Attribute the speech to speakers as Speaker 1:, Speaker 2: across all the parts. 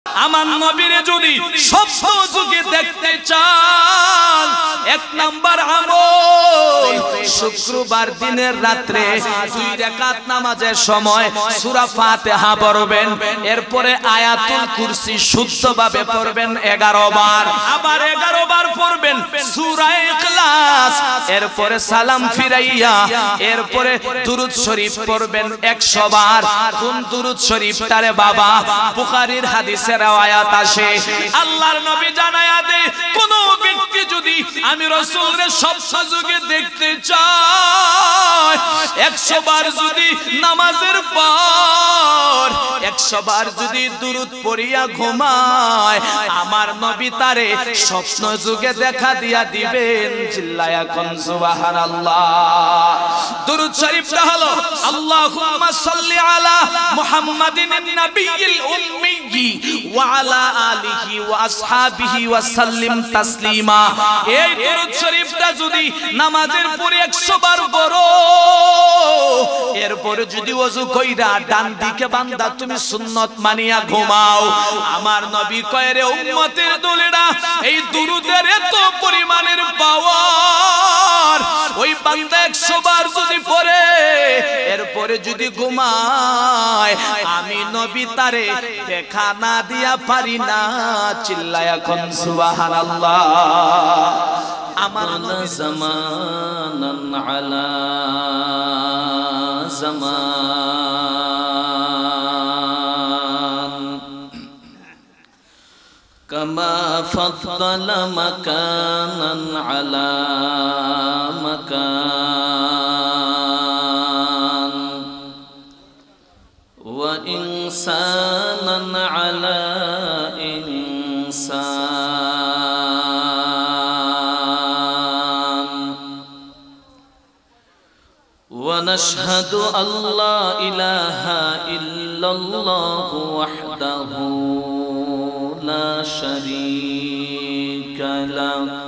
Speaker 1: আমার নবীর যদি স্বপ্ন যুগে দেখতে চান, এক নাম্বার আমল, শুক্রবার দিনের রাত্রে 2 রাকাত নামাজের সময় সূরা ফাতিহা পড়বেন, এরপরে আয়াতুল কুরসি শুদ্ধভাবে পড়বেন 11 বার, আবার 11 বার পড়বেন সূরা ইখলাস, এরপরে সালাম ফিরাইয়া এরপরে দুরূদ শরীফ পড়বেন 100 বার। কোন দুরূদ শরীফটারে বাবা? বুখারীর হাদিসে রওয়ায়াত আসে, আল্লাহর নবী জানায়া দেয়, কোন ব্যক্তি যদি আমি রাসূলের স্বপ্ন যুগে দেখতে চায়, 100 বার যদি নামাজের পর 100 বার যদি দুরূদ পড়িয়া ঘুমায়, আমার নবী তারে স্বপ্ন যুগে দেখা দিয়া দিবেন। চিল্লায়া কোন সুবহানাল্লাহ। দুরূদ শরীফটা হলো আল্লাহুম্মা সাল্লি আলা মুহাম্মাদিন নবিয়্যিল উম্মি ওয়া আলা আলিহি ওয়া আসহাবিহি ওয়া সাল্লিম তাসলিমা। এই দুরূদ শরীফটা যদি নামাজের পরে 100 বার পড়ো, এরপরে যদি ওযু কইরা ডান দিকে বান্দা তুমি সুন্নাত মানিয়া ঘুমাও, আমার নবী কয় রে উম্মতের দলেরা, এই দুরূদের এত পরিমাণের পাওয়ার, ওই বান্দা 100 বার যদি পড়ে এরপরে যদি ঘুমায়, আমি নবী তারে দেখা না দিয়া পারি না। চিল্লায়া কোন সুবহানাল্লাহ। আমার নবী
Speaker 2: জামানান আলা জামান কামা ফাদ্দালা মাকানান আলা মাকান ওয়া ইনসানান আলা ইনসান ওয়া নাশহাদু আল্লা ইলাহা ইল্লাল্লাহু ওয়াহদাহু লা শারীকা লাহু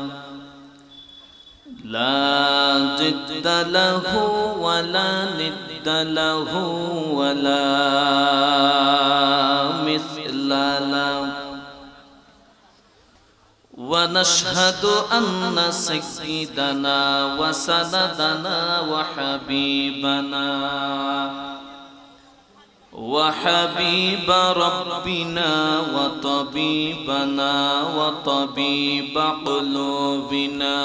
Speaker 2: লা জিদ্দা লাহু ওয়া লা নিদ্দা লাহু ওয়া লা মিসলা লাহু ওয়া নাশহাদু আন্না সাইয়্যিদানা ওয়া সানাদানা ওয়া হাবিবানা وحبيب ربنا وطبيبنا وطبيب قلوبنا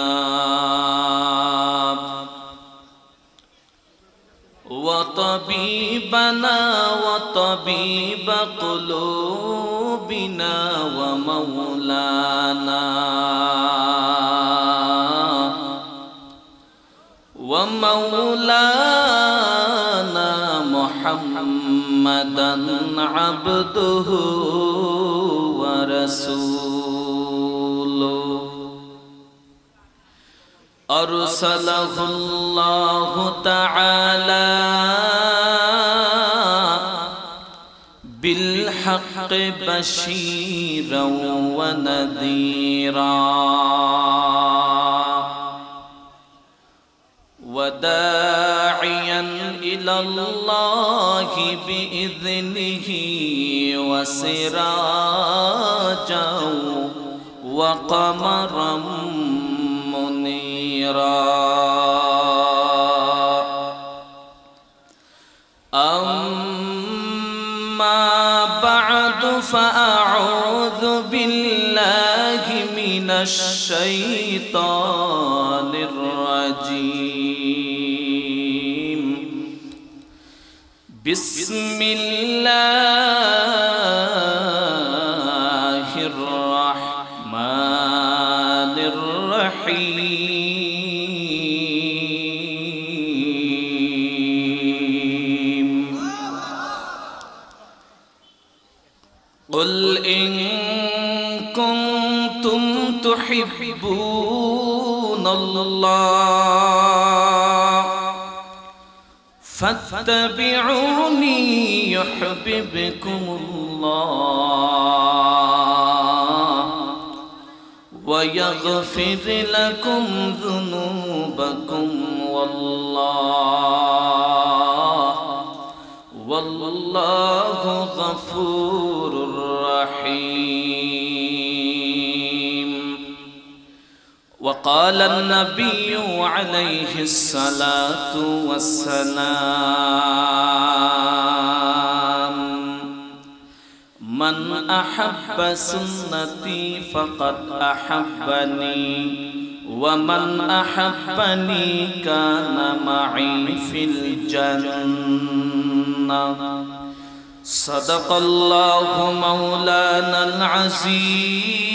Speaker 2: وطبيبنا وطبيب قلوبنا ومولانا محمدا عبده ورسوله أرسله الله تعالى بالحق بشيرا ونذيرا وداعيا إلى الله بإذنه وسراجا وقمرا منيرا أما بعد فأعوذ بالله من الشيطان الرجيم بسم الله الرحمن الرحيم قل إن كنتم تحبون الله فاتبعوني يحببكم الله ويغفر لكم ذنوبكم والله غفور رحيم وقال النبي عليه الصلاة والسلام من أحب سنتي فقد أحبني ومن أحبني كان معي في الجنة صدق الله مولانا العظيم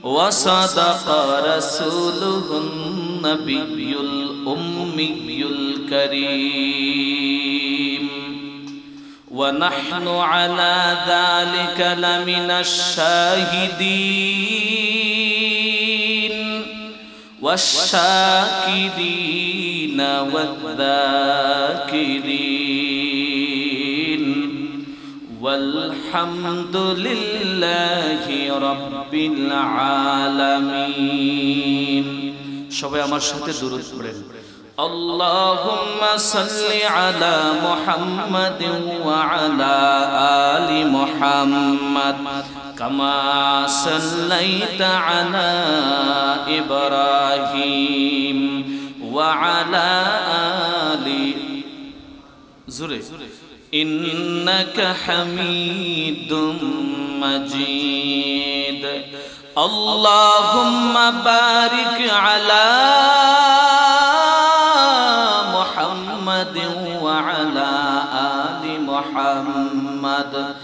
Speaker 2: وصدق رسوله النبي الأمي الكريم ونحن على ذلك لمن الشاهدين والشاكرين والذاكرين والحمد لله رب العالمين সবাই আমার সাথে দুরূদ পড়েন اللهم صل على محمد وعلى آل محمد كما صليت على إبراهيم وعلى آل زري إنك حميد مجيد اللهم بارك على محمد وعلى آل محمد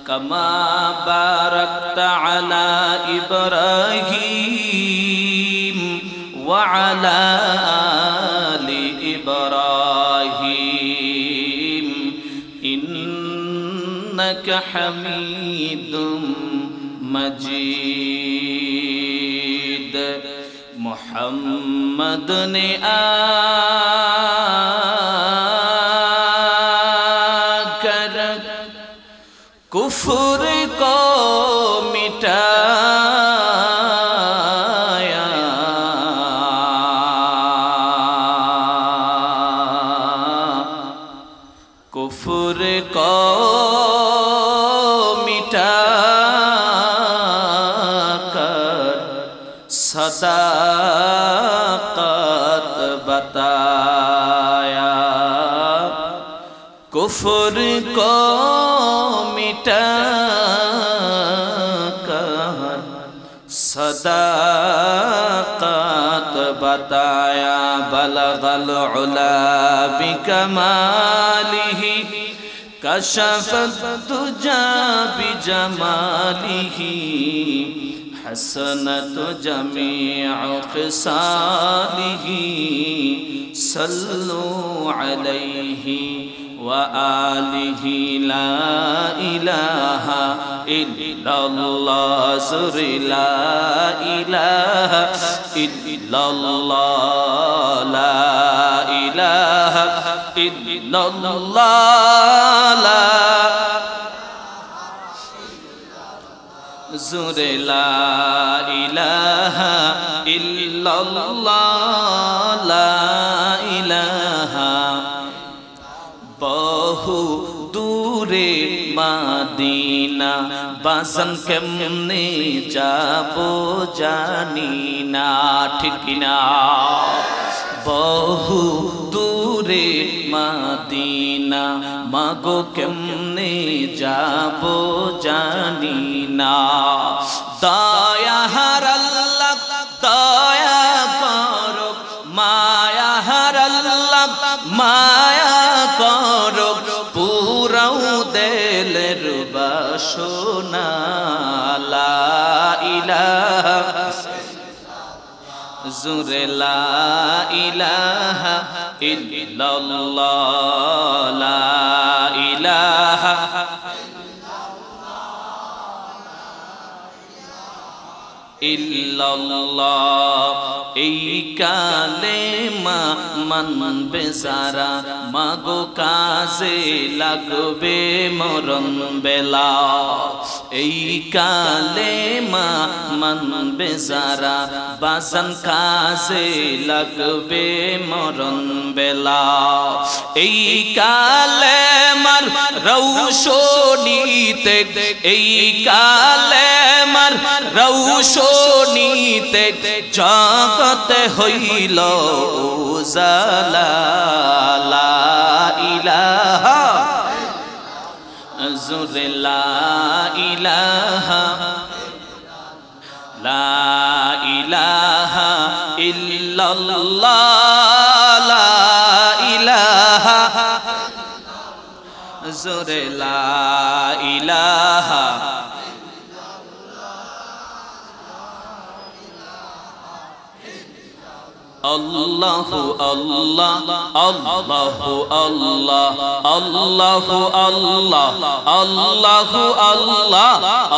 Speaker 2: كما باركت على إبراهيم وعلى آل إبراهيم إنك حميد مجيد محمد نے آکر کفر کو مٹایا کفر کو صداقت بتایا کفر کو مٹا کر صداقت بتایا بلغ العلا بکمالہ کشف الدجى بجمالہ حسنت جميع خصاله صلوا عليه وآله لا إله إلا الله زر لا إله إلا الله لا إله إلا الله لا زر لا إله إلا الله لا إله বহু দূরে মদিনা বাসন কেমনে যাবো জানি না ঠিক না বহু দূরে মদিনা মাগো কেমনে যাবো জানি না দয়ার আল্লাহ দয়া করো মায়ার আল্লাহ মায়া করো পুরাও দিলের বাসনা লা ইলাহা জুরে লা ইলাহা ইল্লাল্লাহ লা ইলাহা ইল্লাল্লাহ এই কালেমা মানবে যারা মাগো কাজে লাগবে মরণ বেলা এই কালেমা মানবে যারা বাজান কাজে লাগবে মরণ বেলা এই কালেমার রৌশনীতে এই কালে
Speaker 1: প্রেমার রৌশনীতে জগতে হইল উজালা লা ইলাহা জোরে লা ইলাহা লা ইলাহা ইল্লাল্লাহ লা ইলাহা জোরে লা ইলাহা আল্লাহু আল্লাহ আল্লাহু আল্লাহ আল্লাহু আল্লাহ আল্লাহু আল্লাহ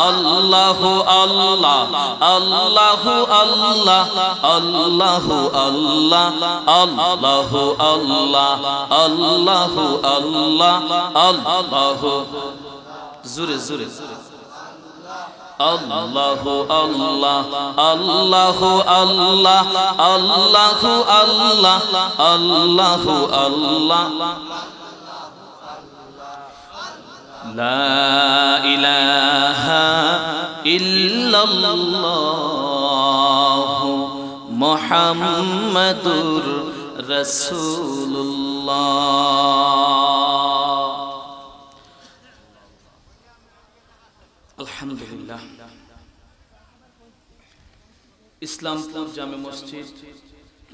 Speaker 1: আল্লাহু আল্লাহ আল্লাহু আল্লাহ আল্লাহু আল্লাহ আল্লাহু আল্লাহ আল্লাহু আল্লাহ আল্লাহু জোরে জোরে আল্লাহু আল্লাহ আল্লাহু আল্লাহ আল্লাহু আল্লাহ আল্লাহু আল্লাহ লা ইলাহা ইল্লাল্লাহ মুহাম্মাদুর রাসূলুল্লাহ। আলহামদুলিল্লাহ। ইসলামপুর জামে মসজিদ,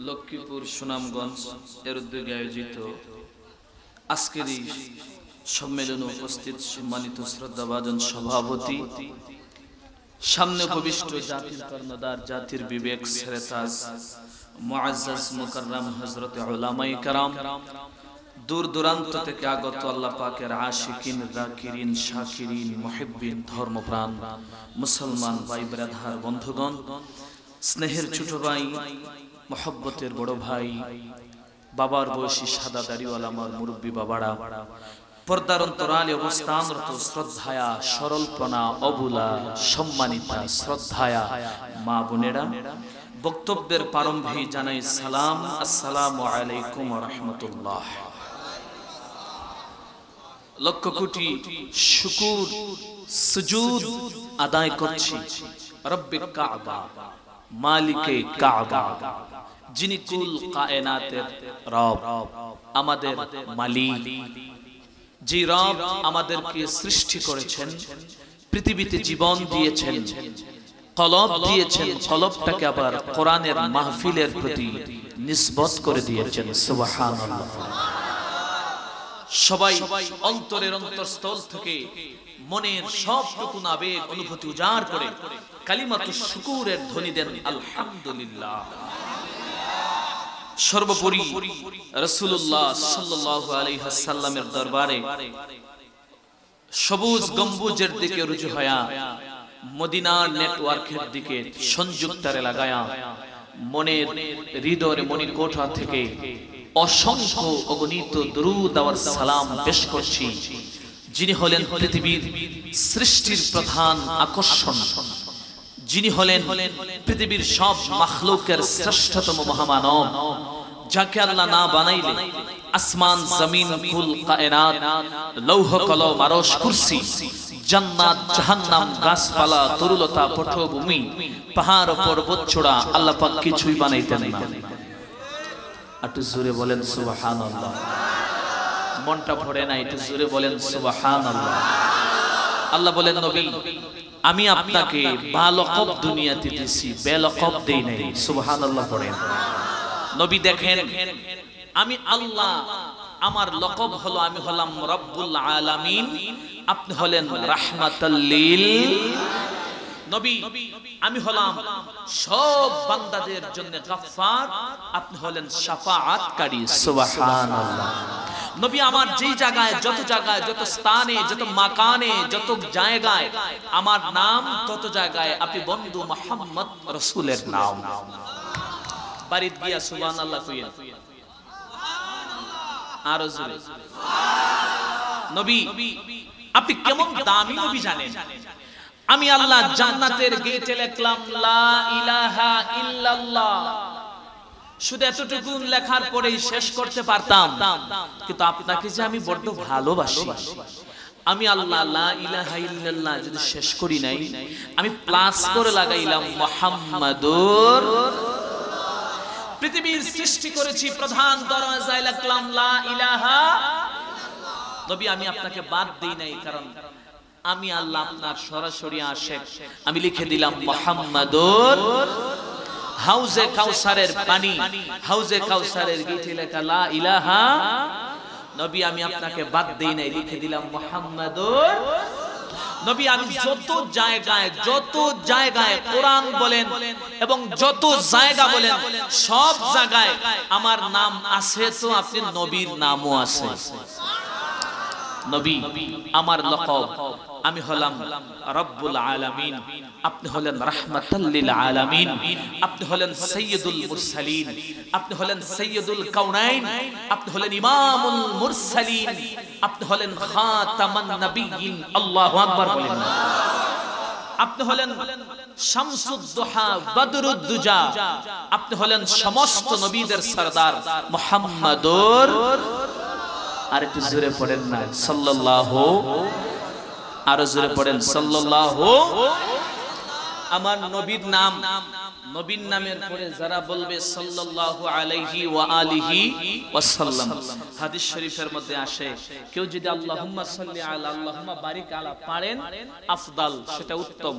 Speaker 1: লক্ষ্মীপুর, সুনামগঞ্জ এর উদ্যোগে আয়োজিত আজকের এই সম্মেলনে উপস্থিত সম্মানিত শ্রদ্ধাভাজন সভাপতি, সামনে উপবিষ্ট জাতির কর্ণধার, জাতির বিবেক সেরেতাজ মুআজ্জাজ মুকাররম হযরত উলামায়ে কেরাম, দূর দূরান্ত থেকে আগত আল্লাহ পাকের আশিকিন, যাকিরিন, শাকিরিন, মুহিব্বিন, ধর্মপ্রাণ মুসলমান ভাই ব্রাদার, বন্ধুগণ, স্নেহের ছোট ভাই, মহব্বতের বড় ভাই, বাবার বয়সী সাদা দাড়িওয়ালা আমার মুরব্বী বাবারা, পর্দার অন্তরালে অবস্থানরত শ্রদ্ধায়া, সরলপনা, অবুলা, সম্মানিতা, শ্রদ্ধায়া মা বোনেরা, বক্তব্যের প্রারম্ভে জানাই সালাম, আসসালামু আলাইকুম ওয়া রাহমাতুল্লাহ। লক্ষ কোটি শুকর সুজুদ আদায় করছি রব্বে কাবা, মালিকে কাবা, যিনি কুল কায়নাতের রব, আমাদের মালিক, যে রব আমাদেরকে সৃষ্টি করেছেন, পৃথিবীতে জীবন দিয়েছেন, কলব দিয়েছেন, কলবটাকে আবার কোরআনের মাহফিলের প্রতি নিসবত করে দিয়েছেন। সুবহানাল্লাহ। সবাই অন্তরের অন্তরস্থল থেকে মনের সবটুকু আবেগ অনুভূতি উজাড় করে কালিমাতুশ শুকুরের ধ্বনি দেন আলহামদুলিল্লাহ। সর্বোপরি রাসূলুল্লাহ সাল্লাল্লাহু আলাইহি ওয়াসাল্লামের দরবারে সবুজ গম্বুজের দিকে রুজু হয়া, মদিনার নেটওয়ার্কের দিকে সংযুক্তারে লাগায়া, মনের হৃদয়ের মণিকোঠা থেকে অসংখ্য অগণিত দরুদ আর সালাম পেশ করছি যিনি হলেন পৃথিবীর সৃষ্টির প্রধান আকর্ষণ, যিনি হলেন পৃথিবীর সব মাখলুকের শ্রেষ্ঠতম মহামানব, যাকে আল্লাহ না বানাইলে আসমান, জমিন, কুল কায়নাত, লৌহ কলম, আরশ, কুরসি, জান্নাত, জাহান্নাম, গাছপালা, তরুলতা, পটভূমি, পাহাড়, পর্বত চূড়া আল্লাহ পাক কিছুই বানাইতেন না। একটু জোরে বলেন সুবহানাল্লাহ। মনটা ভরে না, একটু জোরে বলেন সুবহানাল্লাহ। আল্লাহ বলেন, নবী আমি আপনাকে বালকব দুনিয়াতে দিয়েছি, বেলকব দেই নাই। সুবহানাল্লাহ পড়েন। নবী দেখেন, আমি আল্লাহ, আমার লকব হলো আমি হলাম রব্বুল আলামিন, আপনি হলেন রাহমাতাল লিল নবী, আমি হলাম সব বান্দাদের জন্য গফফার, আপনি হলেন শাফাআতকারী। সুবহানাল্লাহ। নবী আমার যেই জায়গায়, যত জায়গায়, যত স্থানে, যত মাকানে, যত জায়গায় আমার নাম, তত জায়গায় আপনি বন্ধু মুহাম্মদ রাসূলের নাম। বাড়িতে গিয়া সুবহানাল্লাহ কইয়া আর জোরে নবী আপনি কেমন দামি নবী জানেন? আমি আল্লাহ জান্নাতের গেটে লিখলাম লা ইলাহা ইল্লাল্লাহ, শুধু এতটুকু লেখার পরেই শেষ করতে পারতাম, কিন্তু আপনাকে যে আমি বড্ড ভালোবাসি, আমি আল্লাহ লা ইলাহা ইল্লাল্লাহ যদি শেষ করি নাই, আমি প্লাস করে লাগাইলাম মুহাম্মাদুর। পৃথিবীর সৃষ্টি করেছি, প্রধান দরজায় লিখলাম লা ইলাহা। নবী আমি আপনাকে বাদ দেই নাই, কারণ আমি আল্লাহ আপনার সরাসরি আশিক। আমি লিখে দিলাম মুহাম্মাদুর। হাউজে কাউসারের পানি, হাউজে কাউসারের গেটে লেখা লা ইলাহা। নবী আমি আপনাকে বাদ দেই নাই, লিখে দিলাম মুহাম্মাদুর। নবী আমি যত জায়গায় কোরআন বলেন এবং যত জায়গা বলেন, সব জায়গায় আমার নাম আছে, তো আপনি নবীর নামও আছে। নবী আমার লকব, আমি হলাম রব্বুল আলামিন, আপনি হলেন রাহমাতাল লিল আলামিন, আপনি হলেন সাইয়্যিদুল মুরসালিন, আপনি হলেন সাইয়্যিদুল কাউনাইন, আপনি হলেন ইমামুল মুরসালিন, আপনি হলেন খাতামান নবিয়্যিন। আল্লাহু আকবার বলেন। আপনি হলেন শামসুদ দুহা বদরুদ দুজা, আপনি হলেন সমস্ত নবীদের সরদার মুহাম্মাদুর। আর একটু জোরে পড়েন না সাল্লাল্লাহু, আরো জোরে পড়েন সাল্লাল্লাহু। আমার নবীর নাম, নবীর নামের পরে যারা বলবে সাল্লাল্লাহু আলাইহি ওয়া আলিহি ওয়াসাল্লাম, হাদিস শরীফের মধ্যে আসে, কেউ যদি আল্লাহুম্মা সাল্লি আলা আল্লাহুম্মা বারিক আলা পারেন আফদাল, সেটা উত্তম।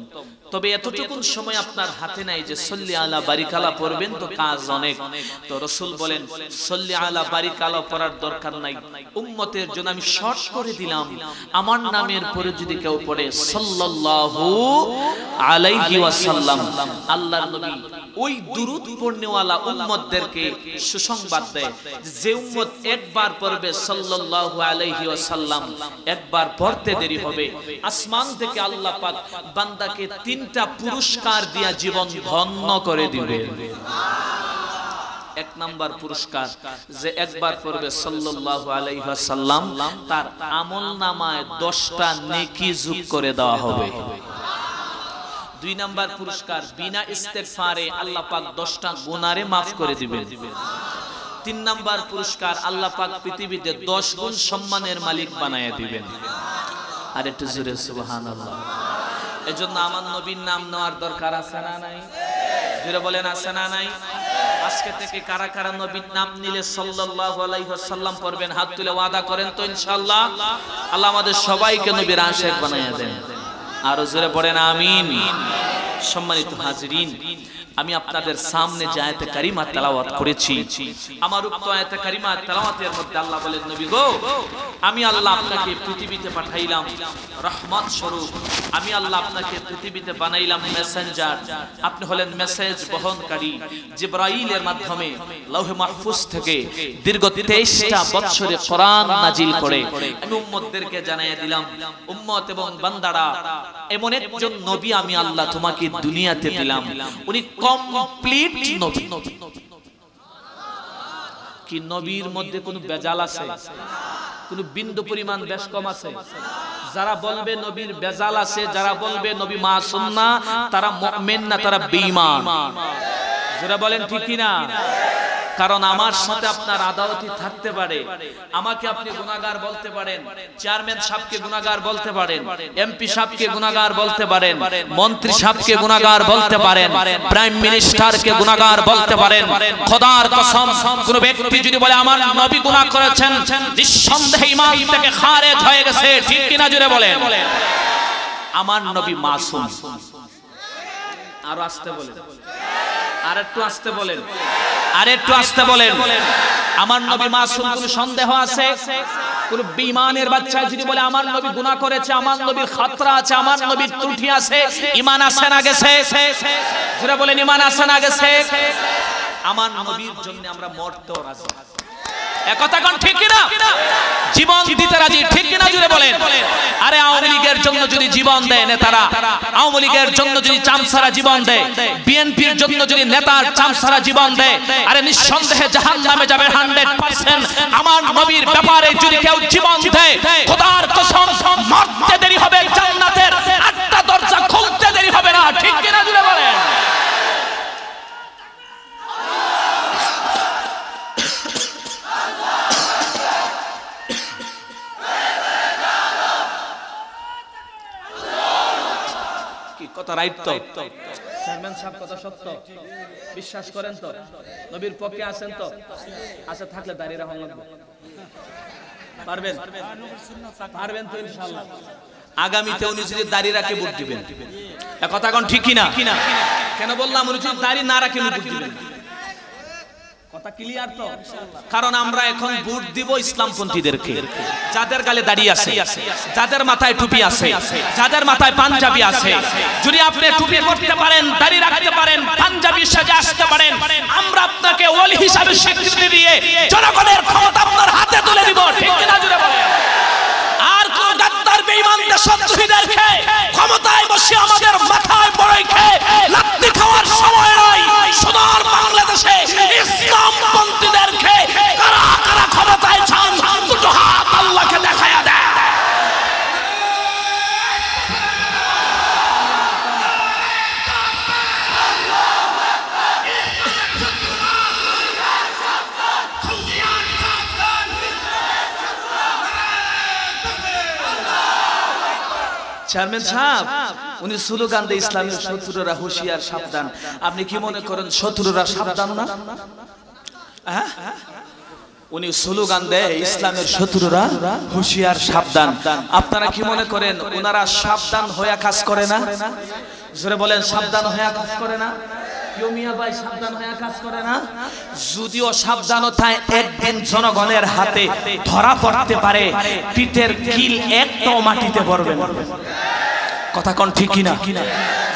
Speaker 1: তবে এতটুকুন সময় আপনার হাতে নাই যে সাল্লি আলা বারিক আলা পড়বেন, তো কাজ অনেক। তো রাসূল বলেন সাল্লি আলা বারিক আলা পড়ার দরকার নাই, উম্মতের জন্য আমি শর্ট করে দিলাম, আমার নামের পরে যদি কেউ পড়ে সাল্লাল্লাহু আলাইহি ওয়াসাল্লাম, আল্লাহর নবী ওই দুরূদ পড়নেওয়ালা উম্মতদেরকে সুসংবাদ দেয়, যে উম্মত একবার পড়বে সাল্লাল্লাহু আলাইহি ওয়াসাল্লাম, একবার পড়তে দেরি হবে, আসমান থেকে আল্লাহ পাক বান্দাকে 3টা পুরস্কার দিয়া জীবন ধন্য করে দিবে। এক নাম্বার পুরস্কার, যে একবার পড়বে সাল্লাল্লাহু আলাইহি ওয়াসাল্লাম, তার আমলনামায় 10টা নেকি যোগ করে দেওয়া হবে। 2 নাম্বার পুরস্কার, বিনা ইস্তেগফারে আল্লাহ পাক 10টা গুনাহরে maaf করে দিবেন। 3 নাম্বার পুরস্কার, আল্লাহ পাক পৃথিবীতে 10 গুণ সম্মানের মালিক বানায়া দিবেন। আর একটু জোরে সুবহানাল্লাহ। এজন্য আমার নবীর নাম নেওয়ার দরকার আছে না নাই? জোরে বলেন আছে না নাই? আজকে থেকে কারা কারা নবীর নাম নিলে সাল্লাল্লাহু আলাইহি ওয়াসাল্লাম পড়বেন, হাত তুলে ওয়াদা করেন তো ইনশাআল্লাহ। আল্লাহ আমাদের সবাইকে নবীর আশিক বানায়া দেন। আরো জোরে পড়েন আমিন। সম্মানিত হাজিরিন, আমি আপনাদের সামনে যে আয়াতে কারিমা তেলাওয়াত করেছি, আমার উক্ত আয়াতে কারিমা তেলাওয়াতের মধ্যে আল্লাহ বলেন, নবী গো, আমি আল্লাহ আপনাকে পৃথিবীতে পাঠাইলাম রহমত স্বরূপ, আমি আল্লাহ আপনাকে পৃথিবীতে বানাইলাম মেসেঞ্জার, আপনি হলেন মেসেজ বহনকারী। জিবরাইলের মাধ্যমে লৌহে মাহফুজ থেকে দীর্ঘ 23টা বছরে কোরআন নাজিল করে আমি উম্মতদেরকে জানাইয়া দিলাম, উম্মত এবং বান্দারা, এমন একজন নবী আমি আল্লাহ তোমাকে দুনিয়াতে দিলাম, উনি কমপ্লিট নবী। কি নবীর মধ্যে কোনো বেজাল আছে? কোনো বিন্দু পরিমাণ বেশ কম আছে? যারা বলবে নবীর বেজাল আছে, যারা বলবে নবী মাসুম না, তারা মুমিন না, তারা বেঈমান। যারা বলেন ঠিক কি না? কারণ আমার সাথে আপনার আদাওয়াতি থাকতে পারে, আমাকে আপনি গুনাহগার বলতে পারেন, চেয়ারম্যান সাহেবকে গুনাহগার বলতে পারেন, এমপি সাহেবকে গুনাহগার বলতে পারেন, মন্ত্রী সাহেবকে গুনাহগার বলতে পারেন, প্রাইম মিনিস্টারকে গুনাহগার বলতে পারেন। খোদার কসম, কোন ব্যক্তি যদি বলে আমার নবী গুনাহ করেছেন, নিঃসন্দেহে ঈমান থেকে খারিজ হয়ে গেছে। ঠিক কি না? জোরে বলেন। আমার নবী মাসুম। আর আসতে বলেন, আর একটু আসতে বলেন, আর একটু আসতে বলেন। আমার নবী মাসুম, কোন সন্দেহ আছে? কোন বেঈমানের বাচ্চা যদি বলে আমার নবী গুনাহ করেছে, আমার নবীর খাতরা আছে, আমার নবীর ত্রুটি আছে, ঈমান আছে না গেছে? যারা বলেন ঈমান আছে না গেছে? আমার নবীর জন্য আমরা মরতেও রাজি। একথা কোন ঠিক কি না? জীবন দিতে রাজি। ঠিক কি না? জুড়ে বলেন। আরে আওয়ামী লীগের জন্য যদি জীবন দেয় নেতারা, আওয়ামী লীগের জন্য যদি চামচারা জীবন দেয়, বিএনপির জন্য যদি নেতার চামচারা জীবন দেয়, আরে নিঃসন্দেহে জাহান্নামে যাবে 100%। আমার নবীর ব্যাপারে যদি কেউ জীবন দেয়, খোদার কসম, মরতে দেরি হবে, জান্নাতের 8টা দরজা খুলতে দেরি হবে না। ঠিক কি না? জুড়ে বলেন। কথা রাইট তো? চেয়ারম্যান সাহেব কথা সত্য, বিশ্বাস করেন তো? নবীর পক্ষে আছেন তো? আচ্ছা থাকলে দাঁড়িয়ে রাখুন লাগবে, পারবেন? পারবেন তো ইনশাআল্লাহ? আগামীতে উনি যদি দাঁড়িয়ে রাখে ভোট দিবেন, কথা কোন ঠিক কিনা? কেন বললাম উনি যদি দাঁড়িয়ে না রাখে ভোট দিবেন? কথা ক্লিয়ার তো? কারণ আমরা এখন ভোট দিব ইসলামপন্থীদেরকে, যাদের গালে দাড়ি আছে, যাদের মাথায় টুপি আছে, যাদের মাথায় পাঞ্জাবি আছে। যদি আপনি টুপি পরতে পারেন, দাড়ি রাখতে পারেন, পাঞ্জাবি সাজে আসতে পারেন, আমরা আপনাকে ওলি হিসাবে স্বীকৃতি দিয়ে জনগণের ক্ষমতা আপনার হাতে তুলে দিব, ঠিক কিনা জুড়ে বলেন? আর কোন গাদ্দার বেঈমান দেশদ্রোহীদেরকে ক্ষমতায় বসে আমাদের মাথায় বড়ই খেয়ে লাত্তি খাওয়ার সময় নয়। সোনার বাংলাদেশে ইসলামপন্থীদেরকে কারা কারা ক্ষমতায় চান, দুটো হাত আল্লাহকে দেখায়া দেয়। চেয়ারম্যান সাহেব উনি স্লোগান দেয় ইসলামের শত্রুরা হুঁশিয়ার সাবধান। আপনি কি মনে করেন শত্রুরা সাবধান না? উনি স্লোগান দেয় ইসলামের শত্রুরা হুঁশিয়ার সাবধান। আপনারা কি মনে করেন ওনারা সাবধান হয়ে কাজ করে না? জোরে বলেন, সাবধান হয়ে কাজ করে না? সাবধান হয়ে কাজ করে না? যদিও সাবধানতায় একদিন জনগণের হাতে ধরা পড়তে পারে, পিঠের কিল একটাও মাটিতে পড়বে না। কথা কোন ঠিক কিনা?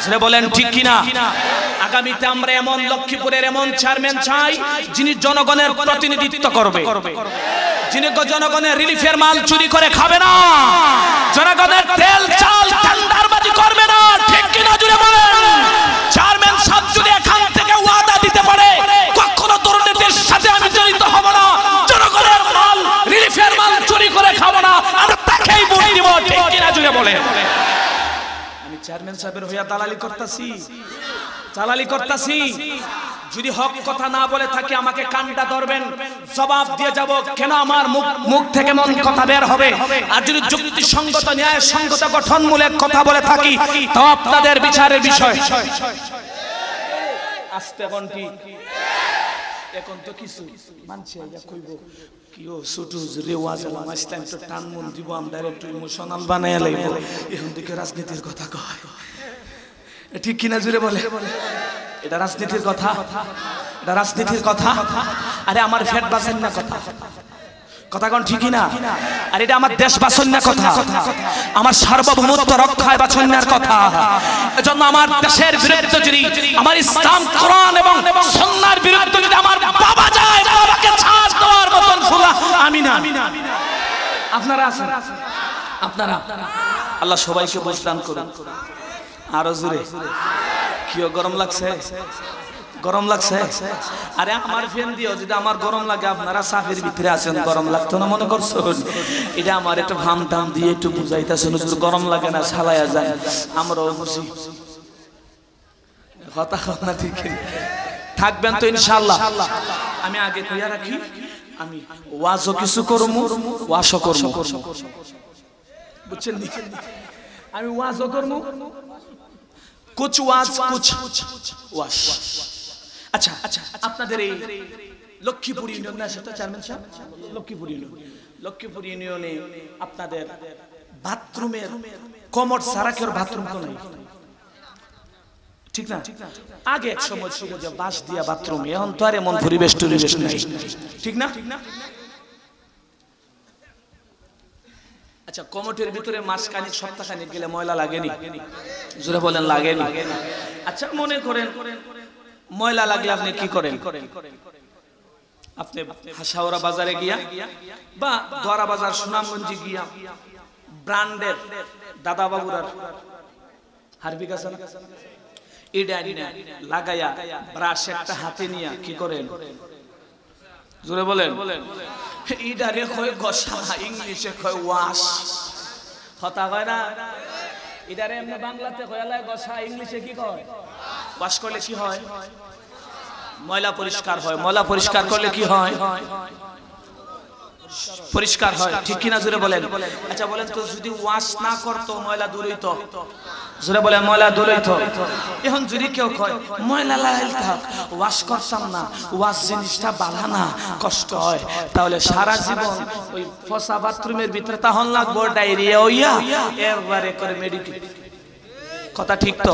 Speaker 1: জোরে বলেন ঠিক কিনা? আগামীতে আমরা এমন লক্ষ্মীপুরের এমন চেয়ারম্যান চাই যিনি জনগণের প্রতিনিধিত্ব করবে, যিনি জনগণের রিলিফের মাল চুরি করে খাবে না, জনগণের তেল চাল টেন্ডারবাজি করবে না, ঠিক কিনা জুড়ে বলেন? চেয়ারম্যান সাহেব যদি এখান থেকে ওয়াদা দিতে পারে কখনো দুর্নীতির সাথে আমি জড়িত হব না, জনগণের মাল রিলিফের মাল চুরি করে খাবো না, আমরা তাকেই ভোট দিব, ঠিক কিনা জুড়ে বলেন? আমি চেয়ারম্যান সাহেবের হইয়া দালালি করতাছি। যদি হক কথা না বলে থাকি আমাকে কানটা ধরবেন, জবাব দিয়ে যাব কেন আমার মুখ থেকে মন কথা বের হবে। আর যদি যুক্তিসঙ্গত ন্যায় সঙ্গত গঠনমূলক কথা বলে থাকি তো আপনাদের বিচারের বিষয়। আস্তে কোনটি এখন তো কিছু মানছে কইব কিও ছোটু রেওয়াজ আলাম ইসলাম তো টান মন দিব, আমরা একটু ইমোশনাল বানায় লাইব, এখন থেকে রাজনীতির কথা কয়, ঠিক কিনা জুড়ে বলে? এটা রাজনীতির কথা, এটা রাজনীতির কথা। আরে আমার ফেট বাঁচেন না কথা, কথা কোন ঠিক না? আর এটা আমার দেশ বাঁচন না কথা, আমার সার্বভৌমত্ব রক্ষায় বাঁচন না কথা। এজন্য আমার দেশের বিরুদ্ধে যদি, আমার ইসলাম কোরআন এবং সুন্নাহর বিরুদ্ধে যদি আমার বাবা যায়, বাবাকে ছাড় দেওয়ার মতন ফুলা আমি না। আপনারা আছেন, আপনারা আল্লাহ সবাইকে বুঝদান করুন। আরো জোরে কিও গরম লাগছে? গরম লাগছে? আরে আমার ফ্যান দিও, যদি আমার গরম লাগে আপনারা সাফের ভিতরে আছেন, গরম লাগতো না মনে করছো? এটা আমার একটা ভাম টাম দিয়ে একটু বুঝাইতেছেন, গরম লাগে না ছালাইয়া যায়, আমরাও খুশি। কথা না ঠিক থাকবেন তো ইনশাআল্লাহ? আমি আগে কইয়া রাখি, আমি ওয়াজও কিছু করবো, ওয়াশও করবো, বুঝছেন? আমি ওয়াজও করবো, কুছ ওয়াজ কুছ ওয়াশ। আচ্ছা আচ্ছা, আপনাদের এই লক্ষ্মীপুর ইউনিয়ন আছে তো চেয়ারম্যান সাহেব? লক্ষ্মীপুর ইউনিয়নে আপনাদের বাথরুমের কমোড ছাড়া কেউ বাথরুম তো নাই, ঠিক না? আগে এক সময় ছিল যে বাঁশ দিয়া বাথরুম, এখন তো আর এমন পরিবেশ নাই, ঠিক না? আচ্ছা, কমোটের ভিতরে মাসখানিক সপ্তাহখানিক গেলে ময়লা লাগেনি? জোরে বলেন লাগেনি? আচ্ছা মনে করেন ময়লা লাগলে আপনি কি করেন? আপনি হাসাওড়া বাজারে গিয়া বা দোয়ারা বাজার সুনামগঞ্জে গিয়া ব্র্যান্ডের দাদা বাবুরার হারপিক আছে না, এটা লাগাইয়া ব্রাশ একটা হাতে নিয়ে কি করেন? জোরে বলেন। ইডারে কয় গসা, ইংলিশে কয় ওয়াশ, কথা কয় না? ইডারে এমনি বাংলাতে কয়লা গসা, ইংলিশে কি কয়? ওয়াশ করলে কি হয়? ময়লা পরিষ্কার হয়। ময়লা পরিষ্কার করলে কি হয়? পরিষ্কার হয়, ঠিক কিনা জোরে বলেন? আচ্ছা বলেন তো, যদি ওয়াশ না করতো ময়লা দূর হইতো? জোরে বলে ময়লা দলই তো। এখন যদি কেউ কয় ময়লা লাগাইল থাক, ওয়াশ করতাম না, ওয়াশ জিনিসটা বালা না, কষ্ট হয়, তাহলে সারা জীবন ওই ফসা বাথরুমের ভিতরে তখন লাগবো ডায়রিয়া হইয়া একবারে করে মেডিকেল। কথা ঠিক তো?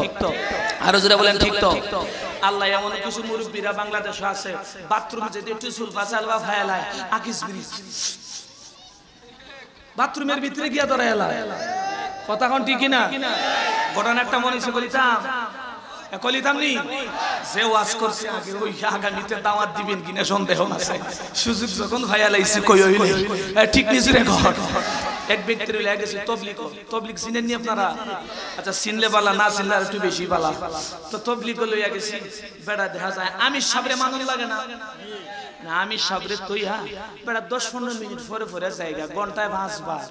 Speaker 1: আরো জোরে বলেন ঠিক তো? আল্লাহ এমন কিছু মুরব্বীরা বাংলাদেশে আছে, বাথরুমে যদি একটু সুলফা সালফা ফায়ালায় আকিস বিরিজ বাথরুমের ভিতরে গিয়া ধরে এলায়। কথা কোন ঠিক না? ঘটনা একটা মনে হচ্ছে কলিতাম নি যে ওয়াজ করছে আগে ওই আগামীতে দাওয়াত দিবেন কিনা সন্দেহ আছে। সুযোগ যখন ভাইয়া লাইছে কই হইলে ঠিক নিজের ঘর এক ব্যক্তির হইলে গেছে তবলিগ। তবলিগ চিনেন নি আপনারা? আচ্ছা চিনলে বালা, না চিনলে একটু বেশি বালা। তো তবলিগ লইয়া গেছি, বেড়া দেখা যায় আমি সাবরে মানুষ লাগে না, আমি সাবরে তৈয়া বেড়া 10-15 মিনিট পরে পরে জায়গা ঘন্টায় 5 বার।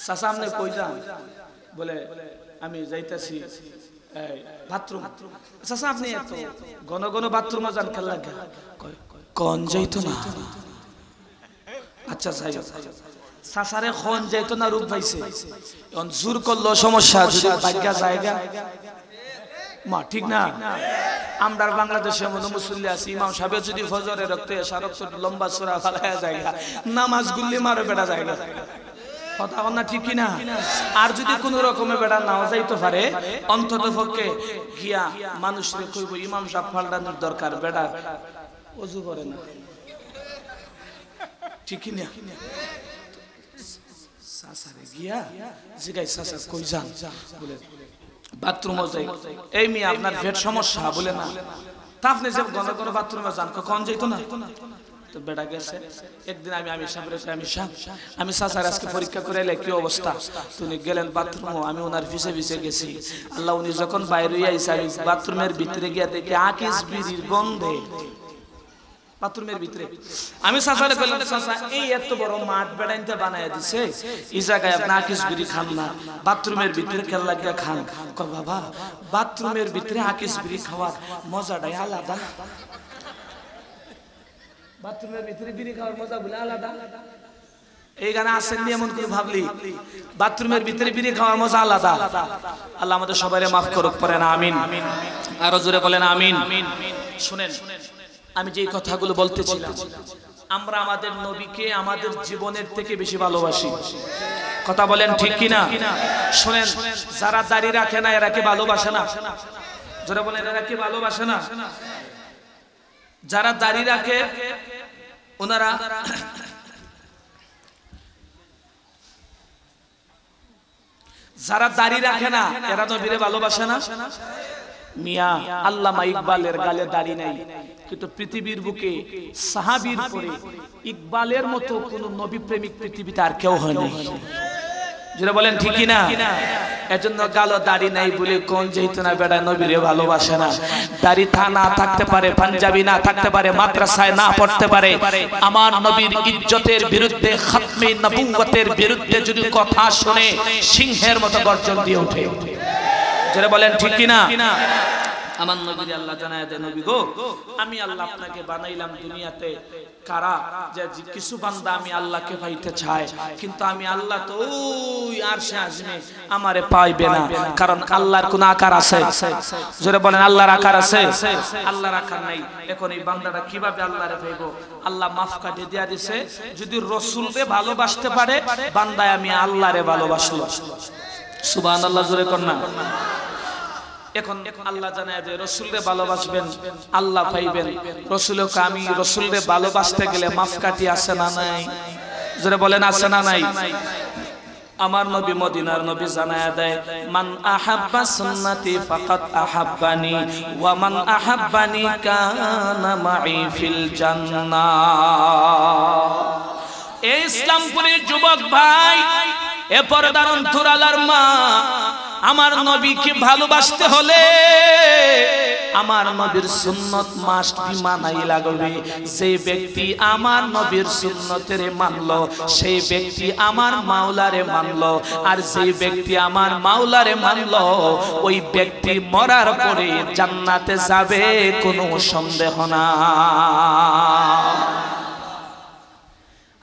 Speaker 1: চাচা আপনি কই যান? বলে আমি যাইতাছি বাথরুম। চাচা আপনি এত ঘন ঘন বাথরুমে যান কেন লাগে? কোন যাইতো না। আচ্ছা যাই, চাচারে কোন যাইতো না রূপ পাইছে, এখন জোর করলো সমস্যা, যদি ভাগ্য জায়গা মা ঠিক না। আমরা বাংলাদেশে মতো মুসল্লি আছি, ইমাম সাহেব যদি ফজরের রক্তে সারক্ত লম্বা সূরা ফালায়া জায়গা নামাজ গুল্লি মারে বেটা জায়গা। কথা না ঠিক কিনা? আর যদি কোন রকমে বেড়া নাও যাইতে পারে, অন্তত পক্ষে গিয়া মানুষরে কইব ইমাম সাহেব পাল্টানোর দরকার, বেড়া ওযু করে না, ঠিক কিনা? সাসারে গিয়া জিগাই চাচা কই যান? বলে বাথরুমে যাই। এই মেয়ে আপনার পেট সমস্যা? বলে না। তা আপনি যে ঘন ঘন বাথরুমে যান, কখন যাইতো না? তো বেড়া গেছে। একদিন আমি চাচার আজকে পরীক্ষা করে এলে কি অবস্থা, তুমি গেলেন বাথরুমে, আমি ওনার পিছে পিছে গেছি। আল্লাহ উনি যখন বাইরে আইসা, আমি বাথরুমের ভিতরে গিয়া দেখি আকিস বিড়ির গন্ধে বাথরুমের ভিতরে। আমি চাচারে বললাম, চাচা এই এত বড় মাঠ বেড়াইতে বানায় দিছে, এই জায়গায় আপনি আকিস বিড়ি খান না, বাথরুমের ভিতরে কেন লাগিয়া খান? কয় বাবা বাথরুমের ভিতরে আকিস বিড়ি খাওয়ার মজাটাই আলাদা। বাথরুমের ভিতরে বিড়ি খাওয়ার মজা বলে আলাদা। এই গানে আসেননি এমন করে ভাবলি? বাথরুমের ভিতরে বিড়ি খাওয়ার মজা আলাদা। আল্লাহ আমাদের সবাইরে মাফ করুক, পড়েন আমিন। আরো জোরে বলেন আমিন। শুনেন, আমি যে কথাগুলো বলতেছিলাম, আমরা আমাদের নবীকে আমাদের জীবনের থেকে বেশি ভালোবাসি। কথা বলেন ঠিক কিনা? শুনেন, যারা দাড়ি রাখে না এরা কি ভালোবাসে না? জোরে বলেন, এরা কি ভালোবাসে না? যারা দাড়ি রাখে ওনারা যারা দাড়ি রাখে না এরা নবীরে ভালোবাসে না। মিয়া আল্লামা ইকবালের গালে দাড়ি নাই, কিন্তু পৃথিবীর বুকে সাহাবীর পরে ইকবালের মতো কোন নবী প্রেমিক পৃথিবীতে আর কেউ হয় না। যেটা বলেন ঠিক না? এজন্য গালো দাড়ি নাই বলে কোন যেহেতু না বেড়া নবীরে ভালোবাসে না। দাড়ি না থাকতে পারে, পাঞ্জাবি না থাকতে পারে, মাদ্রাসায় না পড়তে পারে, আমার নবীর ইজ্জতের বিরুদ্ধে, খাতমে নবুয়তের বিরুদ্ধে যদি কথা শুনে সিংহের মতো গর্জন দিয়ে ওঠে। যেটা বলেন ঠিক কিনা? আমার নবীর আল্লাহ জানায় দেয়, নবী গো আমি আল্লাহ আপনাকে বানাইলাম দুনিয়াতে কারা যে কিছু বান্দা আমি আল্লাহকে পাইতে চায়, কিন্তু আমি আল্লাহ তো ওই আরশে আযমে আমারে পাইবে না, কারণ আল্লাহর কোন আকার আছে? জোরে বলেন আল্লাহর আকার আছে? আল্লাহর আকার নাই। এখন এই বান্দাটা কিভাবে আল্লাহরে পাইবো? আল্লাহ মাফ কাটে দিয়া দিছে, যদি রাসূলকে ভালোবাসতে পারে বান্দায় আমি আল্লাহরে ভালোবাসলো। সুবহানাল্লাহ, জোরে কর না। এখন আল্লাহ জানায় যে রাসূলকে ভালোবাসবেন আল্লাহ পাইবেন। রাসূলকে আমি রাসূলকে ভালোবাসতে গেলে মাপকাঠি আছে না নাই? জোরে বলেন আছে না নাই? আমার নবী মদিনার নবী জানায় দেয়, মান আহাব্বা সুন্নতি ফাকাত আহাব্বানি ওয়া মান আহাব্বানি কানা মাই ফিল জান্নাহ। এই ইসলামপুরের যুবক ভাই, এ পর্দার অন্তরালার মা, আমার নবীকে ভালোবাসতে হলে আমার নবীর সুন্নত মাস্ট বি মানাই লাগবে। সেই ব্যক্তি আমার নবীর সুন্নতের মানলো, সেই ব্যক্তি আমার মাওলারে মানলো, আর সেই ব্যক্তি আমার মাওলারে মানলো, ওই ব্যক্তি মরার পরে জান্নাতে যাবে, কোনো সন্দেহ না।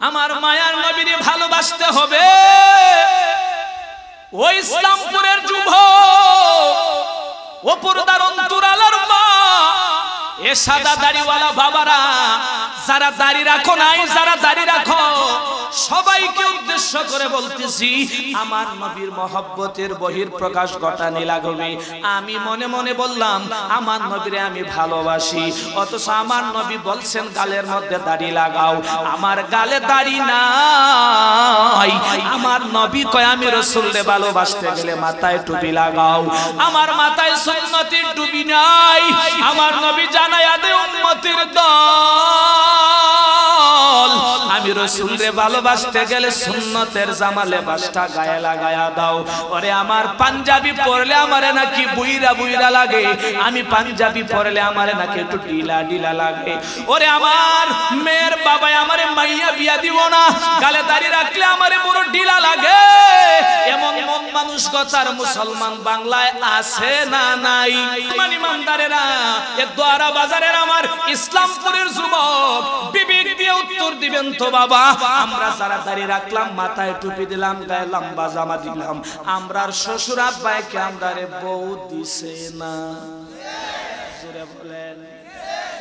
Speaker 1: আমার মায়ার নবীরে ভালোবাসতে হবে। ওই ইসলামপুরের যুবক ওপরদার অন্তরালার মা, এ সাদা দাড়িওয়ালা বাবারা, যারা দাড়ি রাখো নাই, যারা দাড়ি রাখো, সবাইকে উদ্দেশ্য করে বলতেছি, আমার নবীর মহব্বতের বহির প্রকাশ ঘটানি লাগবে। আমি মনে মনে বললাম, আমার নবীরে আমি ভালোবাসি, অথচ আমার নবী বলছেন গালের মধ্যে দাড়ি লাগাও। আমার গালে দাড়ি নাই। আমার নবী কয় আমি রাসূলকে ভালোবাসতে গেলে মাথায় টুপি লাগাও। আমার মাথায় সুন্নতের টুপি নাই। আমার নবী জানায়া দেয় উম্মতের দল, আমি রাসূলকে ভালোবাসতে গেলে সুন্নতের জামা লেবাসটা গায়ে লাগায়া দাও। ওরে আমার পাঞ্জাবি পরলে আমারে নাকি বুইরা বুইরা লাগে, আমি পাঞ্জাবি পরলে আমারে নাকি একটু ঢিলা ঢিলা লাগে। ওরে আমার মেয়ের বাবা আমারে মাইয়া বিয়া দিব না, গালে দাড়ি রাখলে আমারে বড় ঢিলা লাগে। এমন মন মানসিকতার মুসলমান বাংলায় আছে না নাই? মানে ইমানদারেরা, এ দোয়ারা বাজারের আমার ইসলামপুরের যুবক বিবেক দিয়ে উত্তর দিবেন তো বাবা, আমরা যারা দাড়ি রাখলাম, মাথায় টুপি দিলাম, গায়ে লম্বা জামা দিলাম, আমরার শ্বশুর আব্বাইকে আমরারে বউ দিছে না? জোরে বলেন,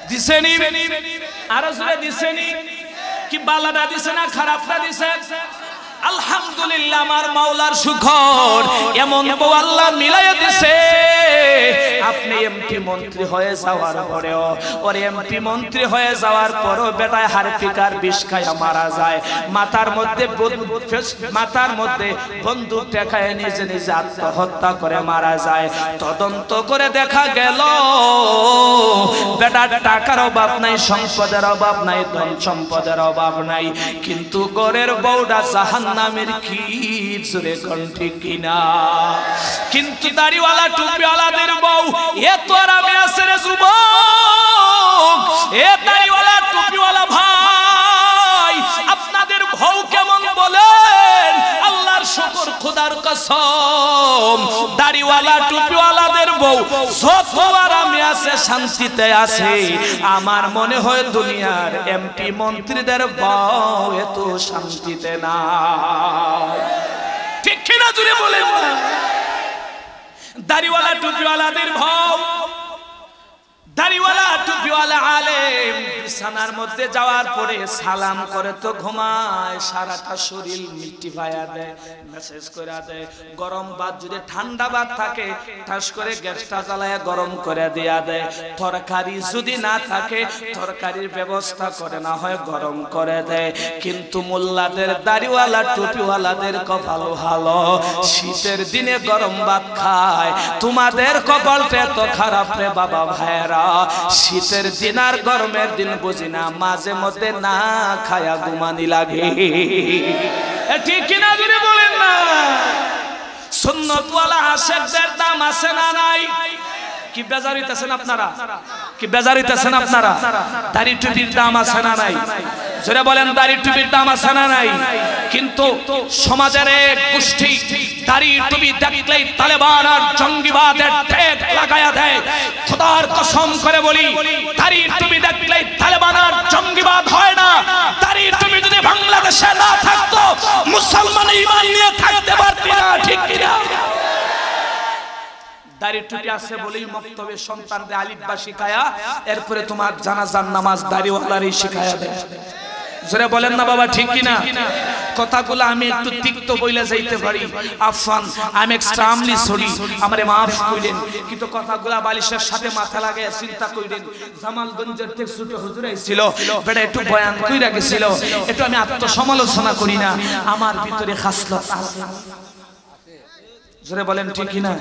Speaker 1: দিছেনি? আরো জোরে দিছেনি? কি বালাটা দিছে না খারাপটা দিছে? আলহামদুলিল্লাহ, আমার মাওলার শুকর, এমন বউ আল্লাহ মিলাইয়া দিছে। আপনি এমপি মন্ত্রী হয়ে যাওয়ার পরেও, ওরে এমপি মন্ত্রী হয়ে যাওয়ার পরও বেটায় হারপিকার বিষ খায়া মারা যায়, মাথার মধ্যে বন্দুক ঠেকায় নিজে নিজে আত্মহত্যা করে মারা যায়। তদন্ত করে দেখা গেল বেটার টাকার অভাব নাই, সম্পদের অভাব নাই, ধন সম্পদের অভাব নাই, কিন্তু ঘরের বউটা জাহান্নামের কি জোরে কোন ঠিক কিনা? কিন্তু দাড়িওয়ালা টুপিওয়ালাদের বউ এত আরামে আছে রে যুবক। এ দাড়িওয়ালা টুপিওয়ালা ভাই, আপনাদের বউ কেমন বলেন? আল্লাহর শুকর, খোদার কসম, দাড়িওয়ালা টুপিওয়ালাদের বউ যত আরামে আছে, শান্তিতে আছে, আমার মনে হয় দুনিয়ার এমপি মন্ত্রীদের বউ এত শান্তিতে না। ঠিক কিনা জুড়ে বলেন না? দাড়িওয়ালা টুপিওয়ালাদের ভাও, দাড়িওয়ালা টুপিওয়ালা আলেম বিছানার মধ্যে যাওয়ার পরে সালাম করে তো ঘুমায়, সারাটা শরীর মিষ্টি ভাইয়া দেয়, মেসেজ করে দেয়। গরম ভাত যদি ঠান্ডা ভাত থাকে, ঠাস করে গ্যাসটা জ্বালায় গরম করে দেয়া দেয়। তরকারি যদি না থাকে, তরকারির ব্যবস্থা করে, না হয় গরম করে দেয়। কিন্তু মোল্লাদের, দাড়িওয়ালা টুপিওয়ালাদের কপাল ভালো, শীতের দিনে গরম ভাত খায়। তোমাদের কপালটা এত খারাপ রে বাবা ভাইরা, শীতের দিন আর গরমের দিন বুঝি না, মাঝে মধ্যে না খায়া ঘুমানি লাগে। ঠিক কিনা যদি বলেন না? সুন্নতওয়ালা আশেকদের দাম আছে না নাই? কি বেজার হইতেছেন আপনারা? কি বেজার হইতেছেন আপনারা? দাড়ি টুপির দাম আছে না নাই? জোরে বলেন, দাড়ি টুপির দাম আছে না নাই? কিন্তু সমাজের এক গোষ্ঠী দাড়ি টুপি দেখলেই তালেবান আর জঙ্গিবাদের ঠেক লাগায়া দেয়। খোদার কসম করে বলি, দাড়ি টুপি দেখলেই তালেবান আর জঙ্গিবাদ হয় না। দাড়ি টুপি যদি বাংলাদেশে না থাকতো, মুসলমান ঈমান নিয়ে থাকতে পারত না। ঠিক কিনা? দাড়ি টুপি আছে বলেই মক্তবে সন্তানদের আলিফ বা শিখায়া, এরপরে তোমার জানাজার নামাজ দাড়িওয়ালারই শিখায়া দেয়। জোরে বলেন না বাবা, ঠিক কিনা? কথাগুলো আমি একটু তিক্ত বইলে যাইতে পারি, Affan, I am extremely sorry, আমারে maaf কইলেন। কিন্তু কথাগুলো বালিশের সাথে মাথা লাগায় চিন্তা কইলেন। জামালগঞ্জের থেকে ছোট হুজুর আইছিল, বেটা একটু বয়ান কইরা গেছিল, একটু আমি আত্মসমালোচনা করি না, আমার ভিতরে খাসলত আছে। জোরে বলেন ঠিক কিনা?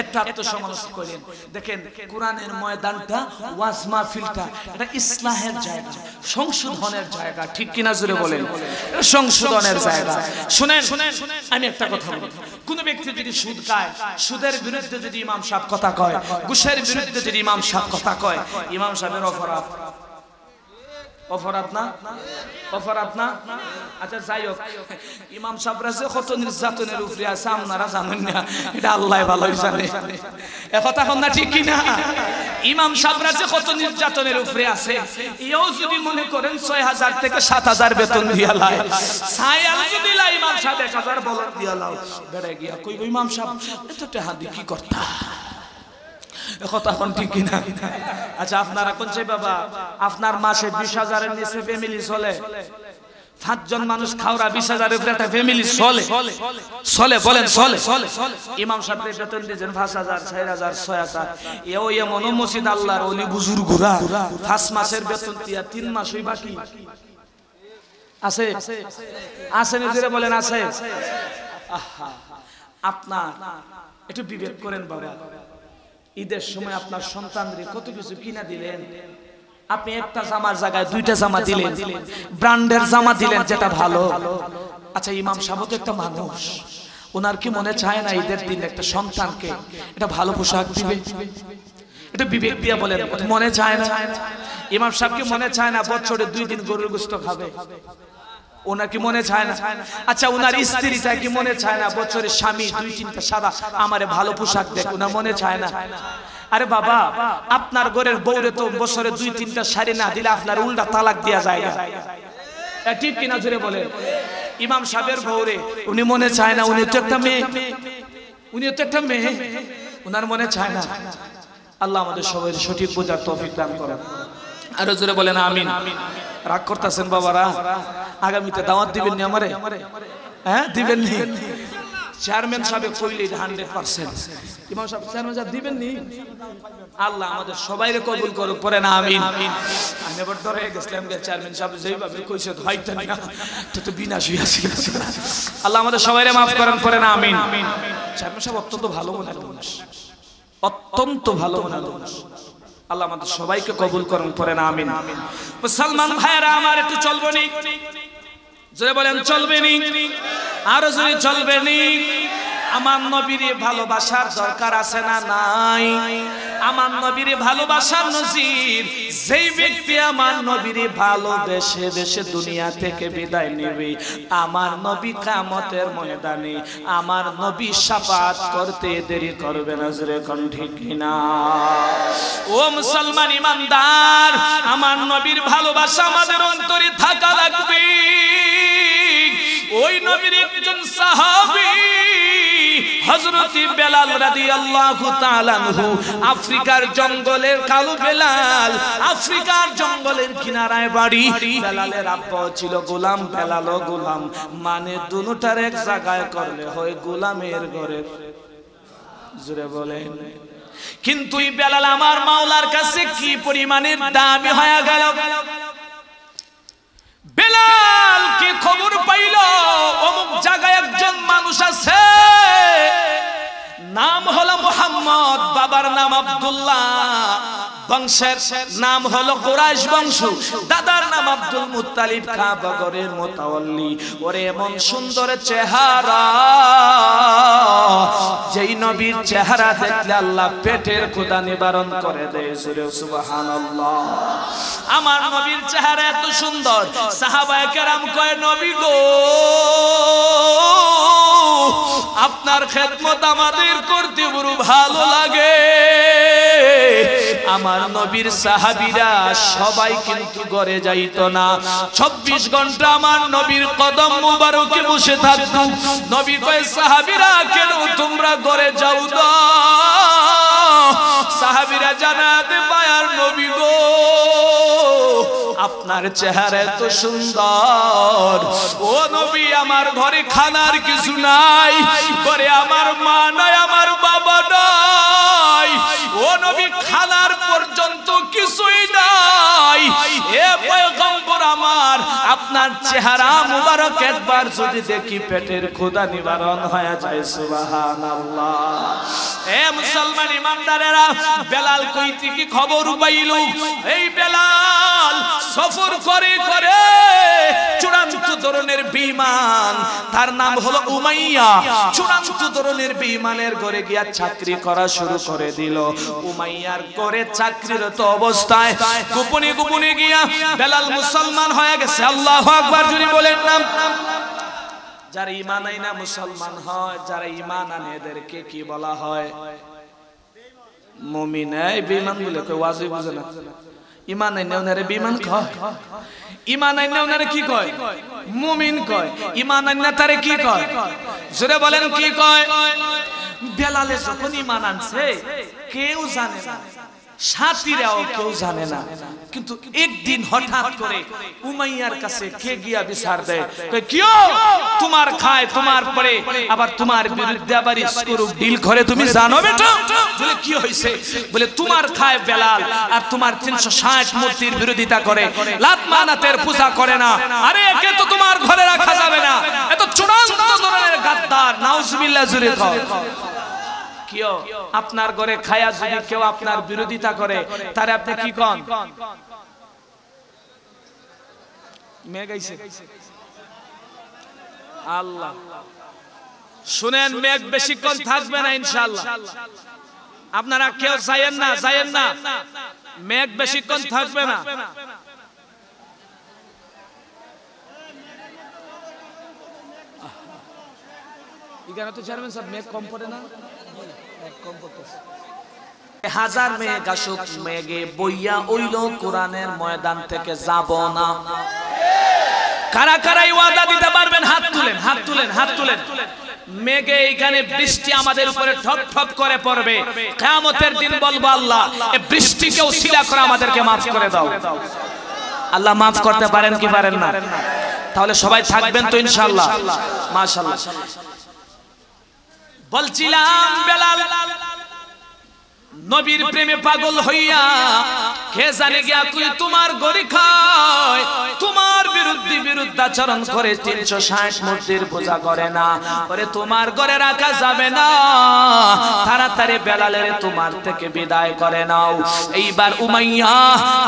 Speaker 1: একটা আত্মসমালোচনা করেন। দেখেন, কোরআনের ময়দানটা, ওয়াজ মাহফিলটা, এটা ইসলাহের জায়গা, সংশোধনের জায়গা। ঠিক কিনা? জোরে বলেন, এটা সংশোধনের জায়গা। শুনেন, আমি একটা কথা বলি, কোন ব্যক্তি যদি সুদ খায়, সুদের বিরুদ্ধে যদি ইমাম সাহেব কথা কয়, ঘুষের বিরুদ্ধে যদি ইমাম সাহেব কথা কয়, ইমাম সাহেবের অপরাধ। অপরাধ না? অপরাধ না? আচ্ছা যাই হোক, ইমাম সাহেবরা যে কত নির্যাতনের উপরে আছে আপনারা জানেন না, এটা আল্লাহ ভালোই জানে। একথা কোন না ঠিক কি না? ইমাম সাহেবরা যে কত নির্যাতনের উপরে আছে, এও যদি মনে করেন ৬০০০ থেকে ৭০০০ বেতন দিয়া লাই, ছায়াল যদি লাই ইমাম সাহেব ১০০০ বলদ দিয়া লাও, বেড়ে গিয়া কইব ইমাম সাহেব এত টাকা দিয়ে কি করতা? কথা কোন ঠিক কিনা? আচ্ছা আপনারা কোন চাই বাবা, আপনার মাসে ২০,০০০-এর নিচে ফ্যামিলি চলে? ৫ জন মানুষ খাওয়া ২০,০০০-এর উপরে একটা ফ্যামিলি চলে? চলে বলেন চলে? ইমাম সাহেব বেতন দিয়েছেন ৫,০০০, ৪,০০০, ৬,০০০। এও এমন মসজিদ আল্লাহর ওলি বুজুর্গরা ৫ মাসের বেতন দিয়া ৩ মাসই বাকি আছে। আছে নিজেরা বলেন আছে? আপনার একটু বিবেক করেন বাবা, ঈদের সময় আপনার সন্তানদের কত কিছু কিনা দিলেন, আপনি একটা জামার জায়গায় 2টা জামা দিলেন, ব্র্যান্ডের জামা দিলেন যেটা ভালো। আচ্ছা ইমাম সাহেব তো একটা মানুষ, ওনার কি মনে চায় না ঈদের দিন একটা সন্তানকে এটা ভালো পোশাক দিবে? এটা বিবেক দিয়ে বলেন, মনে চায় না? ইমাম সাহেব কি মনে চায় না বছরে 2 দিন গরুর গোশত খাবে? ওনার কি মনে চায় না? আচ্ছা ওনার স্ত্রী চায় কি মনে চায় না বছরে স্বামী 2-3টা সাদা আমারে ভালো পোশাক দেখ? ওনার মনে চায় না? আরে বাবা, আপনার ঘরের বউরে তো বছরে 2-3টা শাড়ি না দিলে আপনার উল্টা তালাক দেয়া যায় না, ঠিক কিনা জোরে বলেন? ইমাম সাহেবের বউরে উনি মনে চায় না? উনি তো একটা মেয়ে, উনিও তো একটা মেয়ে, ওনার মনে চায় না? আল্লাহ আমাদের সবাই সঠিক বোঝার তৌফিক দান করেন। আরো জোরে বলেন আমিন। রাগ করতেছেন বাবারা? আগামীতে দাওয়াত দিবেন নি আমারে? হ্যাঁ দিবেন নি? চেয়ারম্যান সাহেব কইলে 100%। ইমাম সাহেব চেয়ারম্যান সাহেব দিবেন নি? আল্লাহ আমাদের সবাইরে কবুল করুক, পড়েন আমিন। আমি এবার ধরে গেছিলাম চেয়ারম্যান সাহেব যেইভাবে কইছে হয়তো না তো বিনাশ হয়ে আসি। আল্লাহ আমাদের সবাইরে মাফ করেন, পড়েন আমিন। চেয়ারম্যান সাহেব অত্যন্ত ভালো মনের মানুষ, অত্যন্ত ভালো মনের মানুষ। আল্লাহ আমাদের সবাইকে কবুল করুন, পড়েন আমিন। মুসলমান ভাইরা আমার একটু চলবে নি? জোরে বলেন চলবে নি? আরো জোরে চলবে নি? আমার নবীর ভালোবাসার দরকার আছে না নাই? আমার নবীর ভালোবাসার নজির যেই ব্যক্তি আমার নবীর ভালোবেসে দেশে দুনিয়া থেকে বিদায় নেবে, আমার নবী কিয়ামতের ময়দানে আমার নবী শাফাত করতে দেরি করবে না। জোরে কোন ঠিক কিনা? ও মুসলমান ইমানদার, আমার নবীর ভালোবাসা আমাদের অন্তরে থাকা লাগবে। ওই নবীর একজন সাহাবী হযরত বেলাল রাদিয়াল্লাহু তাআলা আনহু, আফ্রিকার জঙ্গলের কালো বেলাল, আফ্রিকার জঙ্গলের কিনারায় বাড়ি। বেলালের আব্বা ছিল গোলাম, বেলালও গোলাম, মানে দুটোটার এক জায়গায় করলে হয় গোলামের ঘরে। জোরে বলেন। কিন্তু এই বেলাল আমার মাওলার কাছে কি পরিমাণের দামি হয়ে গেল। বেলাল কি খবর পাইল অমুক জায়গায় একজন মানুষ আছে, নাম হলো মুহাম্মদ, বাবার নাম আব্দুল্লাহ, বংশের নাম হলো কুরাইশ বংশ, দাদার নাম আব্দুল মুত্তালিব, কাবাগরের মুতাওয়াল্লি। ওরে এমন সুন্দর চেহারা, যেই নবীর চেহারা দেখলে আল্লাহ পেটের ক্ষুধা নিবারণ করে দেয়। সুবহানাল্লাহ। আমার নবীর চেহারা এত সুন্দর, সাহাবায়ে কেরাম কয় নবী গো আপনার খেদমত আমাদের করতে বড় ভালো লাগে। আমার নবীর সাহাবীরা সবাই কিন্তু ঘরে যাইতো না, 24 ঘন্টা আমার নবীর কদম মুবারকে বসে থাকতো। নবী কয় সাহাবীরা কেন তোমরা ঘরে যাও না? সাহাবীরা জানাতে পায়ার নবী গো আপনার চেহারা এত সুন্দর, ও নবী আমার ঘরে খানার কিছু নাই, ঘরে আমার মা নাই, আমার বাবা নাই, ও নবী খানার পর্যন্ত কিছুই নাই। এ পয়গম্বর আমার, আপনার চেহারা মুবারক একবার যদি দেখি পেটের ক্ষুধা নিবারণ হয়ে যায়। সুবহানাল্লাহ। এ মুসলমান ইমানদারেরা, বেলাল কই থেকে খবর পাইল? এই বেলাল সফর করে করে চূড়ান্ত ধরনের বেঈমান, তার নাম হলো উমাইয়া। চূড়ান্ত ধরনের বেঈমানের ঘরে গিয়া চাকরি করা শুরু করে দিল। উমাইয়ার ঘরে চাকরিরত অবস্থায় গোপনে গোপনে গিয়া বেলাল মুসলমান হয়ে গেছে। আল্লাহু আকবার জোরে বলেন না। যারা ঈমান আনে না মুসলমান হয়, যারা ঈমান আনে এদেরকে কি বলা হয়? মুমিন। এই বেঈমান বলে কই ওয়াজি বুঝে না। ঈমান আনে ওনারে বেঈমান কয়, ঈমান আনে ওনারে কি কয়? মুমিন কয়। ঈমান আনে তারে কি কয়? জোরে বলেন কি কয়? বেলালে যখন ঈমান আনছে কেউ জানে না, সাথীরাও কেউ জানে না, কিন্তু একদিন হঠাৎ করে উমাইয়ার কাছে কে গিয়া বিচার দেয়, কয় কিও তোমার খায়, তোমার পরে আবার তোমার বিরুদ্ধে আবার স্ক্রু ডিল করে, তুমি জানো বেটা? বলে কি হইছে? বলে তোমার খায় বেলাল আর তোমার 360 মূর্তির বিরোধিতা করে, লাত মানাতের পূজা করে না। আরে একে তো তোমার ঘরে রাখা যাবে না, এত চূড়ান্ত ধরনের গাদ্দার। নাউজুবিল্লাহ জুরে কও। কিও আপনার ঘরে খায়া যদি কেউ আপনার বিরোধিতা করে তারে আপনি কি কন? মেঘ আইছে। আল্লাহ শুনেন, মেঘ বেশিক্ষণ থাকবে না ইনশাআল্লাহ। আপনারা কেউ যায়েন না, যায়েন না, মেঘ বেশিক্ষণ থাকবে না। এখানে তো চেয়ারম্যান সাহেব মেঘ কম পড়ে না? হাজার মেঘ আসুক, মেঘে বইয়া ওইল কোরআনের ময়দান থেকে যাব না। কারা কারা ওয়াদা দিতে পারবেন? হাত তুলেন, হাত তুলেন, হাত তুলেন। মেঘে এখানে বৃষ্টি আমাদের উপরে ঠপ ঠপ করে পড়বে। কিয়ামতের দিন বলবো আল্লাহ এই বৃষ্টিকে ওসিলা করে আমাদেরকে maaf করে দাও। আল্লাহ maaf করতে পারেন কি পারেন না? তাহলে সবাই থাকবেন তো ইনশাআল্লাহ? মাশাআল্লাহ। বলছিলাম বেলাল নবীর প্রেমে পাগল হইয়া কে জানে গিয়া কই তোমার গরি খায়, তোমার বিরুদ্ধে বিরুদ্ধাচরণ করে 360 মূর্তির পূজা করে না। পরে তোমার ঘরে রাখা যাবে না, তাড়াতাড়ি বেলালের তোমার থেকে বিদায় করে নাও। এইবার উমাইয়া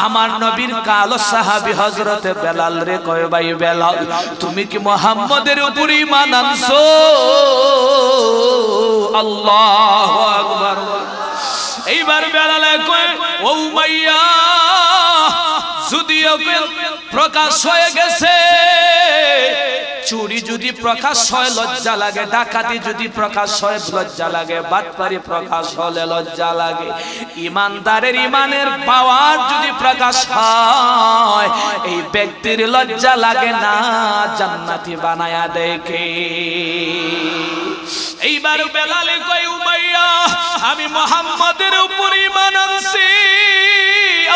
Speaker 1: আমার নবীর কালো সাহাবী হযরতে বেলাল রে কয়, ভাই বেলাল তুমি কি মুহাম্মদের উপর ঈমান আনছো? আল্লাহু আকবার। এইবার বেলালে কয়, ও উমাইয়া যদিও প্রকাশ হয়ে গেছে, চুরি যদি প্রকাশ হয় লজ্জা লাগে, ডাকাতি যদি প্রকাশ হয় লজ্জা লাগে, বাটপারি প্রকাশ হলে লজ্জা লাগে, ইমানদারের ইমানের পাওয়ার যদি প্রকাশ হয় এই ব্যক্তির লজ্জা লাগে না, জান্নাতি বানায়া দেখে। এইবার বেলালে কয়, উমাইয়া আমি মুহাম্মাদের উপর ঈমান আনছি।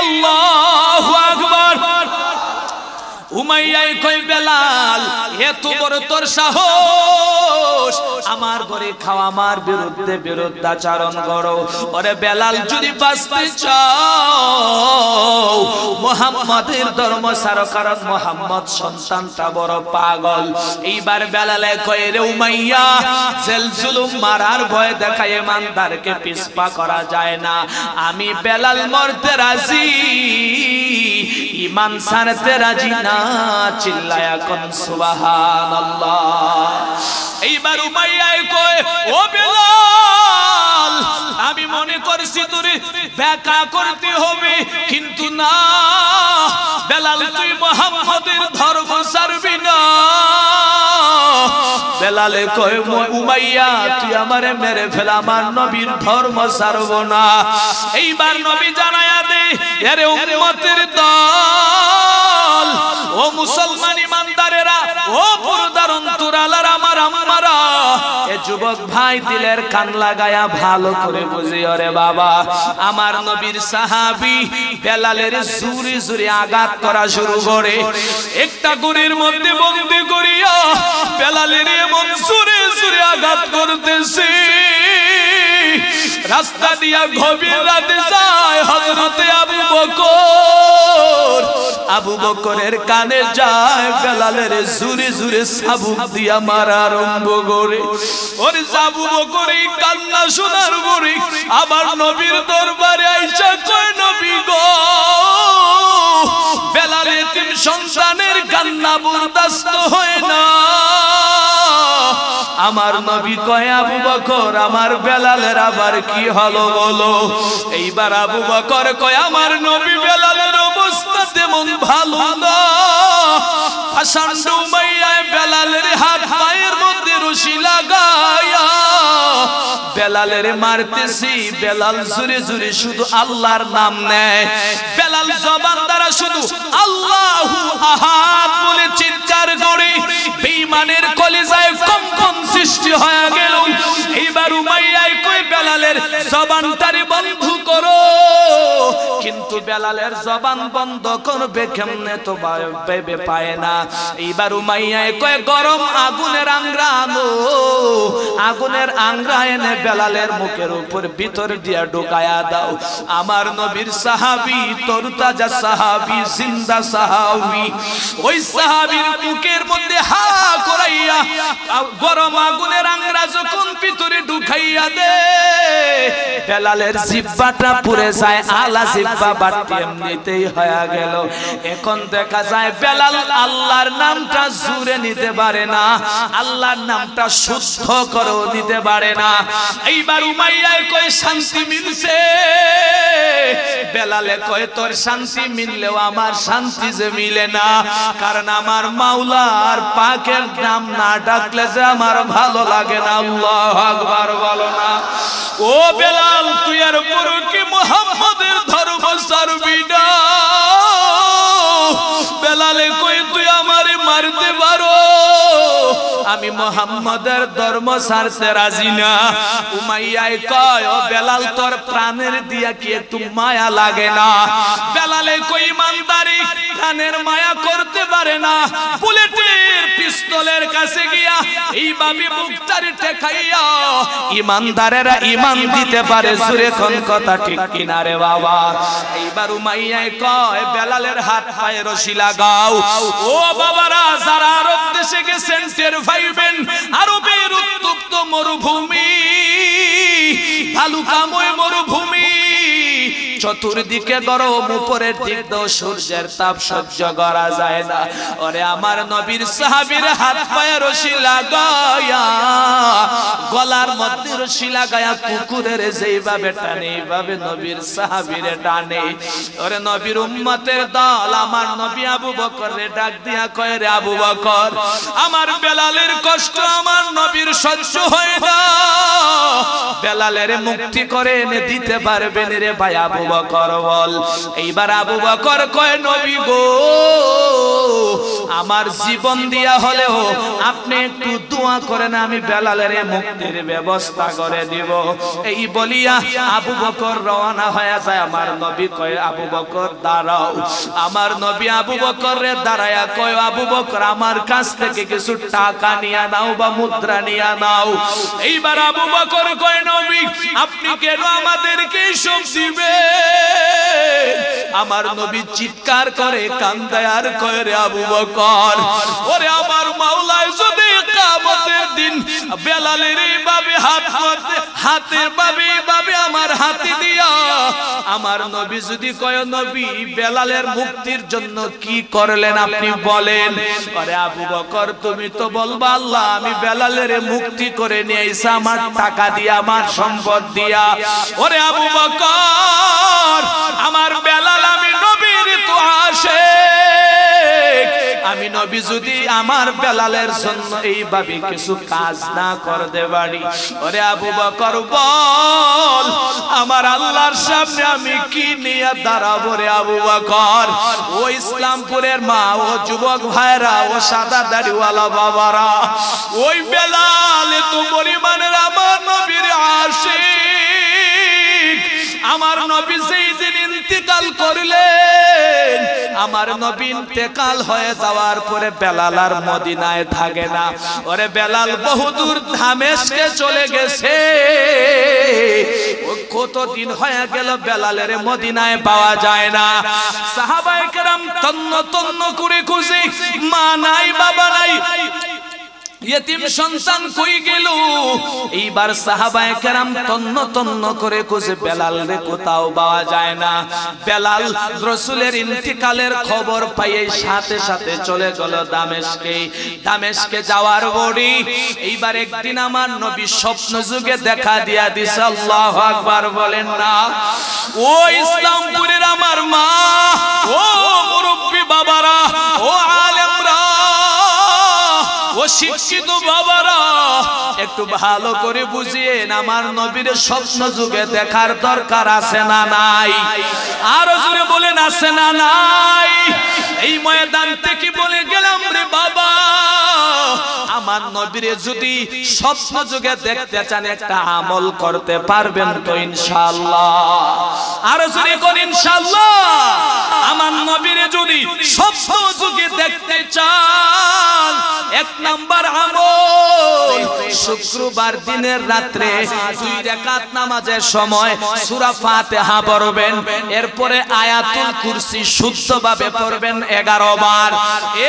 Speaker 1: আল্লাহু আকবার। উমাইয়া কই, বেলাল এত বড় তোর সাহস, আমার ঘরে খাওয়া, আমার বিরুদ্ধে বিরুদ্ধাচরণ করো। ওরে বেলাল যদি বাঁচতে চাও মুহাম্মাদের ধর্ম ছাড়ো, কারণ মুহাম্মদ সন্তানটা বড় পাগল। এইবার বেলালে কই, রে উমাইয়া জেল জুলুম মারার ভয় দেখায় ইমানদারকে পিছপা করা যায় না। আমি বেলাল মরতে রাজি, ঈমান ছাড়তে রাজি না। চিল্লায়া কোন সুবহানাল্লাহ। এইবার উমাইয়া কয়, ও বেলাল আমি মনে করছি তোরে ব্যাকা করতে হবে, কিন্তু না বেলাল তুই মুহাম্মাদের ধর্ম ছাড়বি না। বেলালে কয়, উমাইয়া তুই আমারে মেরে ফেল, আমার নবীর ধর্ম ছাড়ব না। এইবার নবী জানায়া দে, আরে উম্মতের দল, ও মুসলমান ইমানদারেরা, ও পর্দার অন্তরালার আমার আম্মারা, এ যুবক ভাই দিলের কান লাগায়া ভালো করে বুঝিও রে বাবা, আমার নবীর সাহাবী বেলালের জুরি জুরি আঘাত করা শুরু করে। একটা গুরির মধ্যে বন্দী করিয়া বেলালের এমন জুরি জুরি আঘাত করতেছে, রাস্তা দিয়া গভীর রাতে যায় হযরতে আবু বকর। আবু বকরের কানে যায়, বেলালের জুরে জুরে চাবুক দিয়া মারা আরম্ভ করে। ওরে আবু বকর এই কান্না শোনার পরে আবার নবীর দরবারে আইসা কয়, নবী গো বেলাল এতিম সন্তানের কান্না বরদাস্ত হয় না। আমার নবী কয় আবু বকর আমার বেলালের আবার কি হলো বলো। এইবার আবু বকর কয় আমার নবী বেলালের অবস্থা তেমন ভালো না। হাসান উমাইয়া বেলালের হাত পায়ের মধ্যে রশি লাগায়া বেলালের মারতেছি। বেলাল জোরে জোরে শুধু আল্লাহর নাম নেয়। বেলাল জবান দ্বারা শুধু আল্লাহু আহাদ বলে চিৎকার করে বেঈমানের কলিজায় কম্পন সৃষ্টি হয়ে গেল। এইবার উমাইয়া কই বেলালের জবানটারে বন্ধ করো, কিন্তু বেলালের জবান বন্ধ করবে কেমনে তো ভেবে পায় না। এইবার উমাইয়া কয় গরম আগুনের আংরা আনো, আগুনের আংরা এনে বেলালের মুখের উপর ভিতর দিয়া ঢুকায়া দাও। আমার নবীর সাহাবী তরতাজা সাহাবী জিন্দা সাহাবী, ওই সাহাবীর মুখের মধ্যে হা করাইয়া গরম আগুনের আংরা যখন ভিতরে ঢুকাইয়া দে বেলালের জিহ্বাটা পুড়ে যায়। আলা জিহ্বা বাটি এমনিতেই হয়ে গেল। এখন দেখা যায় বেলাল আল্লাহর নামটা জুড়ে নিতে পারে না, আল্লাহর নামটা শুদ্ধ করে নিতে পারে না। এইবার উমাইয়া কয় শান্তি মিলছে। বেলালে কয় তোর শান্তি মিললেও আমার শান্তি যে মিলে না, কারণ আমার মাওলার পাকের নাম না ডাকলে যে আমার ভালো লাগে না। আল্লাহু আকবার বলো না। ও বেলাল তুই আর পুরো কি মুহাম্মদের ধর্ম ছাড়বি না? বেলালে কই তুই আমারে মারতে পারো, আমি মুহাম্মদের ধর্ম ছাড়তে রাজি না। উমাইয়া কয় ও বেলাল তোর প্রাণের দিয়া কি একটু মায়া লাগে না? বেলালে কই ইমানদারি প্রাণের মায়া করতে পারে না। বুলেটের পিস্তলের কাছে গিয়া এইভাবে মুখটারে ঠেকাইয়া ইমানদারেরা ইমান দিতে পারে। সুরে কোন কথা ঠিক কিনা রে বাবা? এইবার উমাইয়া কয় বেলালের হাত পায়ে রশি লাগাও। ও বাবারা যারা আরব দেশে গেছেন টের পাইবেন আরবের উত্তপ্ত মরুভূমি, ভালুকাময় মরুভূমি, চতুর্দিকে গরম, উপরের দিক দিয়ে সূর্যের তাপ সহ্য করা যায় না। ওরে আমার নবীর সাহাবীর হাত পায়ে রশি লাগায়া গলার মধ্যে রশি লাগায়া কুকুরের যেইভাবে টানে এইভাবে নবীর সাহাবীরে টানে। ওরে নবীর উম্মতের দল আমার নবী আবু বকরে ডাক দিয়া কয় রে আবু বকর আমার বেলালের কষ্ট আমার নবীর সহ্য হয় না, বেলালের মুক্তি করে এনে দিতে পারবেন রে ভাই আবু বকর বল। এইবার আবু বকর কয় নবী গো আমার জীবন দিয়া হলেও আপনি একটু দোয়া করেন আমি বেলালের মুক্তির ব্যবস্থা করে দিব। এই বলিয়া আবু বকর রওনা হয়ে যায়। আমার নবী কয় আবু বকর দাঁড়াও। আমার নবী আবু বকরে দাঁড়ায়া কয় আবু বকর আমার কাছ থেকে কিছু টাকা নিয়ে নাও বা মুদ্রা নিয়ে নাও। এইবার আবু বকর কয় নবী আপনি কেন আমাদেরকে সব দিবে? আমার নবী চিৎকার করে কান্দায় আর কয় রে আবু বকর ওরে আমার মাওলায় যদি কিয়ামতের দিন বেলালের এইভাবে হাতে ভাবে আমার হাতে দিয়া আমার নবী যদি কয় নবী বেলালের মুক্তির জন্য কি করলেন আপনি বলেন। আরে আবু বকর তুমি তো বলবা আল্লাহ আমি বেলালের মুক্তি করে নিয়ে আইসা আমার টাকা দিয়া আমার সম্পদ দিয়া। ওরে আবু বকর আমার বেলাল আমি নবীর তো আশিক, আমি নবী যদি আমার বেলালের জন্য এইভাবে কিছু কাজ না করতে পারি ওরে আবু বকর বল আমার আল্লাহর সামনে আমি কি নিয়ে দাঁড়াবো রে আবু বকর? ও ইসলামপুরের মা ও যুবক ভাইরা ও সাদা দাড়িওয়ালা বাবারা ওই বেলাল তো পরিমাণের আমার নবীর আশিক। আমার নবী সেই দিন ইন্তিকাল করলেন, আমার নবী ইন্তেকাল হয়ে যাওয়ার পরে বেলাল আর মদিনায় থাকে না। ওরে বেলাল বহুদূর দামেস্কে চলে গেছে। কতদিন হয়ে গেল বেলালের মদিনায় পাওয়া যায় না। সাহাবায়ে কেরাম তন্ন তন্ন করে খুঁজে মা নাই বাবা নাই ইতিম সন্তান কই গেল? এইবার সাহাবায়ে কেরাম তন্ন তন্ন করে খুঁজে বেলাল রে কোথাও পাওয়া যায় না। বেলাল রাসূলের ইন্তিকালের খবর পাইয়ে সাথে সাথে চলে গেল দামেস্কে। দামেস্কে যাওয়ার পরই এইবার একদিন আমার নবী স্বপ্ন যুগে দেখা দিয়া দিছে। আল্লাহু আকবার বলেন না। ও ইসলামপুরের আমার মা, ও মুরব্বি বাবারা, ও আলেমরা, ও শিক্ষিত বাবারা, একটু ভালো করে বুঝিয়েন আমার নবীর স্বপ্ন যুগে দেখার দরকার আছে না নাই? আরো জোরে বলেন আছে না নাই? এই ময়দান থেকে বলে গেলাম রে বাবা, আমার নবীরে যদি স্বপ্ন যুগে দেখতে চান একটা আমল করতে পারবেন তো ইনশাআল্লাহ? আরো জোরে কোন ইনশাআল্লাহ? আমার নবীরে যদি স্বপ্ন যুগে দেখতে চান এক নাম্বার আমল, শুক্রবার দিনের রাত্রে 2 রাকাত নামাজের সময় সূরা ফাতিহা পড়বেন, এরপরে আয়াতুল কুরসি শুদ্ধভাবে পড়বেন 11 বার।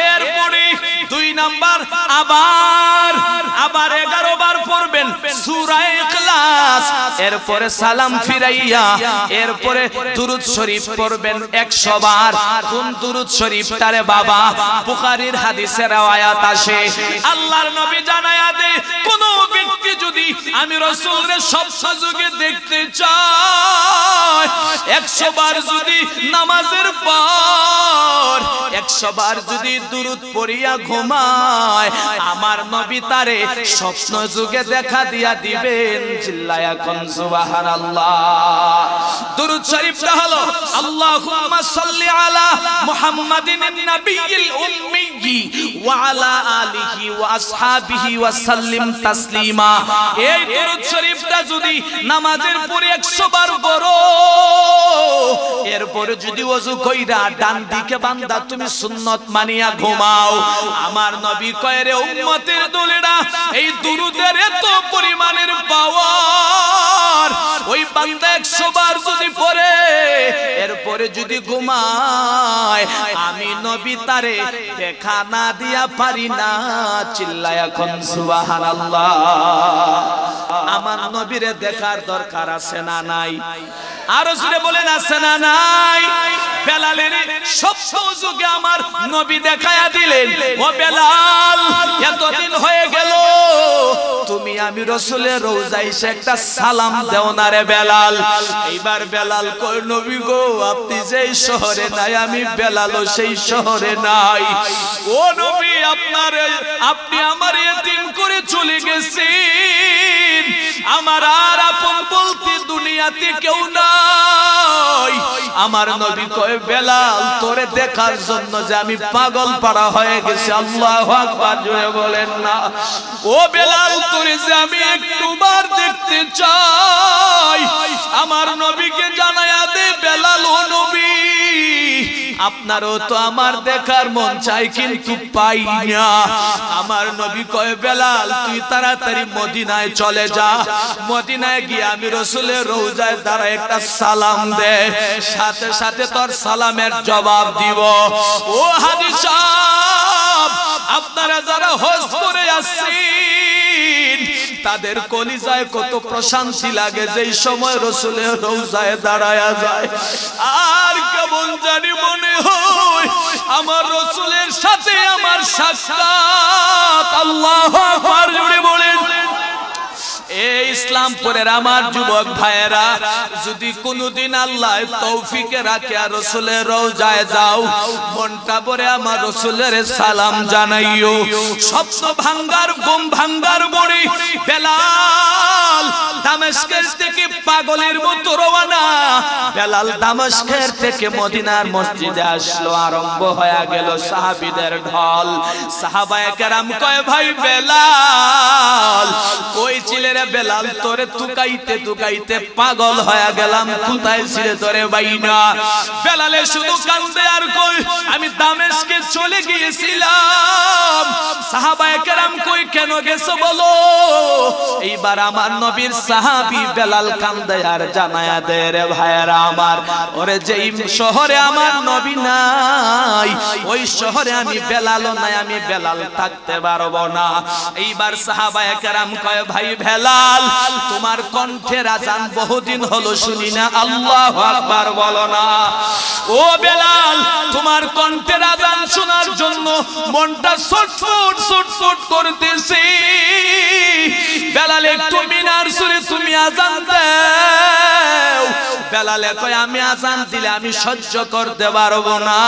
Speaker 1: এরপরে 2 নাম্বার আবার 11 বার পড়বেন সূরা ইখলাস, এরপরে সালাম ফিরাইয়া এরপরে দুরূদ শরীফ পড়বেন 100 বার। কোন দুরূদ শরীফটারে বাবা? বুখারীর হাদিসে রওয়ায়াত আসে, আল্লাহর নবী জানায়া দেয় কোন ব্যক্তি যদি আমি রাসূলের স্বপ্ন যুগে দেখতে চায় 100 বার যদি নামাজের পর 100 বার যদি দুরূদ পড়িয়া ঘুমায়, আমার নবী তারে স্বপ্ন যুগে দেখা দিয়া দিবেন। চিল্লায়া কোন সুবহানাল্লাহ। দুরূদ শরীফটা হলো আল্লাহুম্মা সাল্লি আলা মুহাম্মাদিন নাবিয়্যিল উম্মিয়্যি ওয়া আলা আলিহি ওয়া আসহাবিহি ওয়া সাল্লিম তাসলিমা। এই দুরূদ শরীফটা যদি নামাজের পরে 100 বার পড়ো, এরপরে যদি ওযু কইরা ডান দিকে বান্দা তুমি সুন্নাত মানিয়া ঘুমাও, আমার নবী কয় রে উম্মতের দলেরা, এই দুরূদের এত পরিমাণের পাওয়ার, ওই বান্দা 100 বার যদি পড়ে এরপরে যদি ঘুমায়, আমি নবী তারে দেখা না দিয়া পারি না। চিল্লায়া কোন সুবহানাল্লাহ। আমার নবীরে দেখার দরকার আছে না নাই? আরো জোরে বলেন আছে না নাই? বেলালের স্বপ্ন যুগে আমার নবী দেখায়া দিলেন, ও বেলাল এতদিন হয়ে গেল তুমি আমি রাসূলের রওজায় এসে একটা সালাম দাও না রে বেলাল। এইবার বেলাল কই নবী গো, আপনি যেই শহরে নাই আমি বেলালও সেই শহরে নাই। ও নবী আপনি আমার এতিম করে চলে গেছেন, আমার আর আপন বলতে দুনিয়াতে কেউ নাই। আমার নবী কয় বেলাল তোরে দেখার জন্য যে আমি পাগল পাড়া হয়ে গেছি। আল্লাহু আকবার জোরে বলেন না। ও বেলাল তোরে যে আমি একটুবার দেখতে চাই, আমার নবীকে জানায়া দে বেলাল ও নবী আপনারও তো আমার দেখার মন চাই কিন্তু পাই না। আমার নবী কয় বেলাল তুই তাড়াতাড়ি মদিনায় চলে যা, মদিনায় গিয়ে আমি রাসূলের রওজায় দাঁড়ায় একটা সালাম দে, সাথে সাথে তোর সালামের জবাব দিব। ও হাজী সাহেব, আপনারা যারা হজ করে আসছেন তাদের কলিজায় কত প্রশান্তি লাগে যেই সময় রাসূলের রওজায় দাঁড়ায়া যায়, আর কেমন জানি মনে হয় আমার রাসূলের সাথে আমার সাক্ষাৎ। আল্লাহু আকবার জোরে বলেন। এই ইসলামপুরের আমার যুবক ভাইয়েরা, যদি কোনদিন আল্লাহ তৌফিকে রাখে আর রাসূলের রওজায় যাও, মনটা ভরে আমার রাসূলের সালাম জানাইও। স্বপ্ন ভাঙ্গার ঘুম ভাঙ্গার পরে বেলাল দামেস্কের থেকে পাগলের মতো রওনা, বেলাল দামেস্কের থেকে মদিনার মসজিদে আসলো। আরম্ভ হয়ে গেল সাহাবীদের ঢল। সাহাবায়ে কেরাম কয় ভাই বেলাল কই ছিলে রে বেলাল তোরে তুকাইতে তুকাইতে পাগল হয়ে গেলাম, কোথায় ছিলে তোরে বাইনা। বেলালে শুধু কান্দে আর কই আমি দামেস্কে চলে গিয়েছিলাম। সাহাবায়ে কেরাম কই কেন গেছো বলো। এইবার আমার নবীর সাহাবী বেলাল কান্দে আর জানায়া দে রে ভাইরা আমার, ওরে যেই শহরে আমার নবী নাই ওই শহরে আমি বেলালও নাই, আমি বেলাল থাকতে পারবো না। এইবার সাহাবায়ে কেরাম কয় ভাই বেলাল তোমার কণ্ঠের আজান বহুদিন হলো শুনি না, আল্লাহু আকবার বলো না। ও বেলাল তোমার কণ্ঠের আজান শোনার জন্য মনটা ছটফট ছটফট করতেছে। বেলাল একটু মিনার সুরে তুমি আজান দাও। বেলালে কয় আমি আজান দিলে আমি সহ্য করতে পারবো না।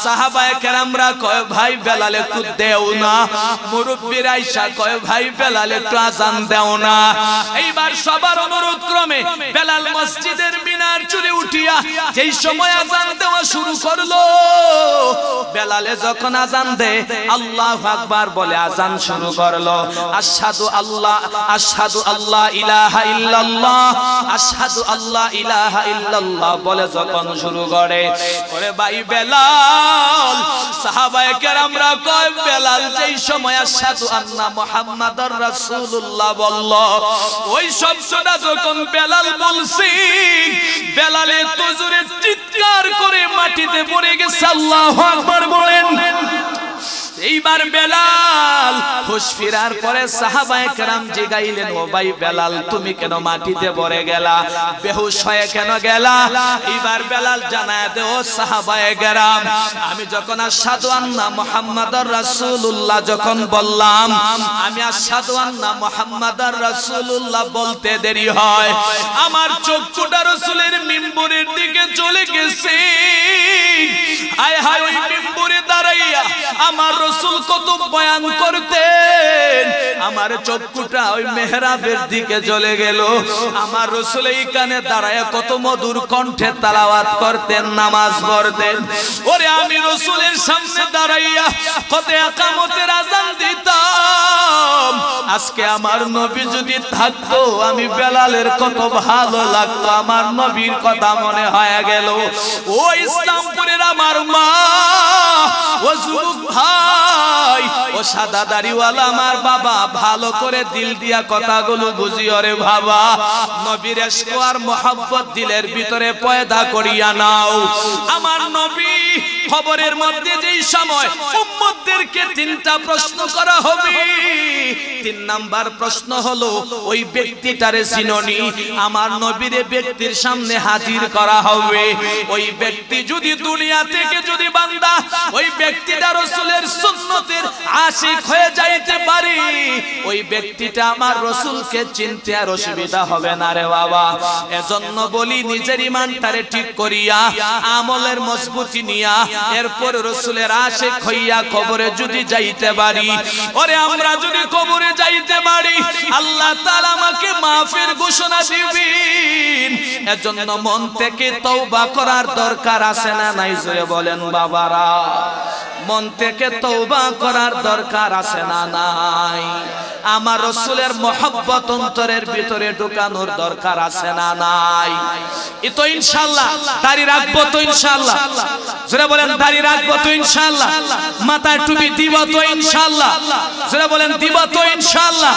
Speaker 1: সাহাবায়ে কেরামরা কয় ভাই বেলাল একটু দেও না। মুরব্বিরা আয়েশা কয় ভাই বেলাল একটু আজান দাও না। এইবার সবার অনুরোধ ক্রমে বেলাল মসজিদের মিনার চূড়ে উঠিয়া যেই সময় আজান দেওয়া শুরু করলো, বেলালে যখন আজান দেয় আল্লাহু আকবার বলে আজান শুরু করলো। আশহাদু আল্লাহ ইলাহা ইল্লাল্লাহ, আশহাদু আল্লাহ ইলাহা ইল্লাল্লাহ বলে যখন শুরু করে, ওরে ভাই বেলাল সাহাবায়ে কেরামরা কয় বেলাল যেই সময় আশহাদু আন্না মুহাম্মাদুর রাসূলুল্লাহ বলল, ওই শব্দটা যখন বেলাল বলছি বেলালে তো জোরে চিৎকার করে মাটিতে পড়ে গেছে। আল্লাহু আকবার বলেন। এইবার বেলাল হুঁশ ফেরার পরে সাহাবায়ে কেরাম জিগাইলেন ও ভাই বেলাল তুমি কেন মাটিতে পড়ে গেলা, বেহুশ হয়ে কেন গেলা। এইবার বেলাল জানায় দে ও সাহাবায়ে কেরাম আমি যখন আশহাদু আন্না মুহাম্মাদুর রাসূলুল্লাহ যখন বললাম, আমি আশহাদু আন্না মুহাম্মাদুর রাসূলুল্লাহ বলতে দেরি হয় আমার চোখটা রাসূলের মিম্বরের দিকে চলে গেছে। আয় হায় ওই মিম্বরে দাঁড়াইয়া আমার রাসূল কত বয়ান করতেন, আমার চক্ষুটা ওই মেহরাবের দিকে চলে গেল। আমার রাসূল এইখানে দাঁড়ায় কত মধুর কণ্ঠে তেলাওয়াত করতেন, নামাজ পড়তেন। ওরে আমি রাসূলের সামনে দাঁড়াইয়া কত ইকামতের আযান দিতাম। আজকে আমার নবী যদি থাকতো আমি বেলালের কত ভালো লাগতো, আমার নবীর কথা মনে হয়ে গেল। ও ইসলামপুরের আমার মা, ও যুবক ভাই, ও সাদা দাড়িওয়ালা আমার বাবা, ভালো করে দিল দিয়া কথাগুলো বুঝিও রে বাবা। নবীর ইশক আর মহব্বত দিলের ভিতরে পয়দা করিয়া নাও। আমার নবী খবরের মধ্যে যেই সময় উম্মতদেরকে তিনটা প্রশ্ন করা হবে, 3 নাম্বার প্রশ্ন হলো ওই ব্যক্তিটারে চিননি, আমার নবীর ব্যক্তির সামনে হাজির করা হবে। ওই ব্যক্তি যদি দুনিয়া থেকে যদি বান্দা ওই ব্যক্তিটা রাসূলের সুন্নতের আশিক হয়ে যাইতে পারে, ওই ব্যক্তিটা আমার রাসূলকে চিনতে আর অসুবিধা হবে না রে বাবা। এজন্য বলি নিজের ঈমানটারে ঠিক করিয়া আমলের মজবুতি নিয়া এরপর রাসূলের আশিক হইয়া কবরে যদি যাইতে পারি, ওরে আমরা যদি কবরে যাইতে পারি আল্লাহ তাআলা আমাকে মাফের ঘোষণা দিবেন। এজন্য মন থেকে তওবা করার দরকার আছে না নাই জোরে বলেন বাবারা। মন থেকে তওবা করার দরকার আছে না নাই। আমার রাসূলের মহব্বত অন্তরের ভিতরে ঢোকানোর দরকার আছে না নাই। এই তো ইনশাআল্লাহ দাড়ি রাখবো তো ইনশাআল্লাহ, জোরে বলেন দাড়ি রাখবো তো ইনশাআল্লাহ, মাথায় টুপি দিব তো ইনশাআল্লাহ, জোরে বলেন দিব তো ইনশাআল্লাহ,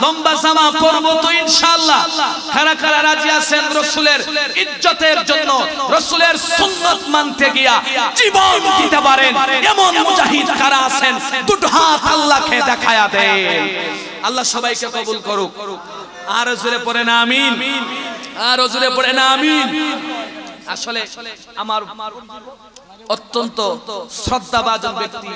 Speaker 1: লম্বা জামা পরবো তো ইনশাআল্লাহ। কারা কারা রাজি আছেন রাসূলের ইজ্জতের জন্য রাসূলের সুন্নাত মানতে গিয়া জীবন দিতে পারেন এমন মুজাহিদ কারা আছেন? দুটো হাত আল্লাহকে দেখায়া দেন। আল্লাহ সবাইকে কবুল করুক। আর জোরে পড়েন আমিন, আর জোরে পড়েন আমিন। আসলে আমার অত্যন্ত শ্রদ্ধাভাজন ব্যক্তি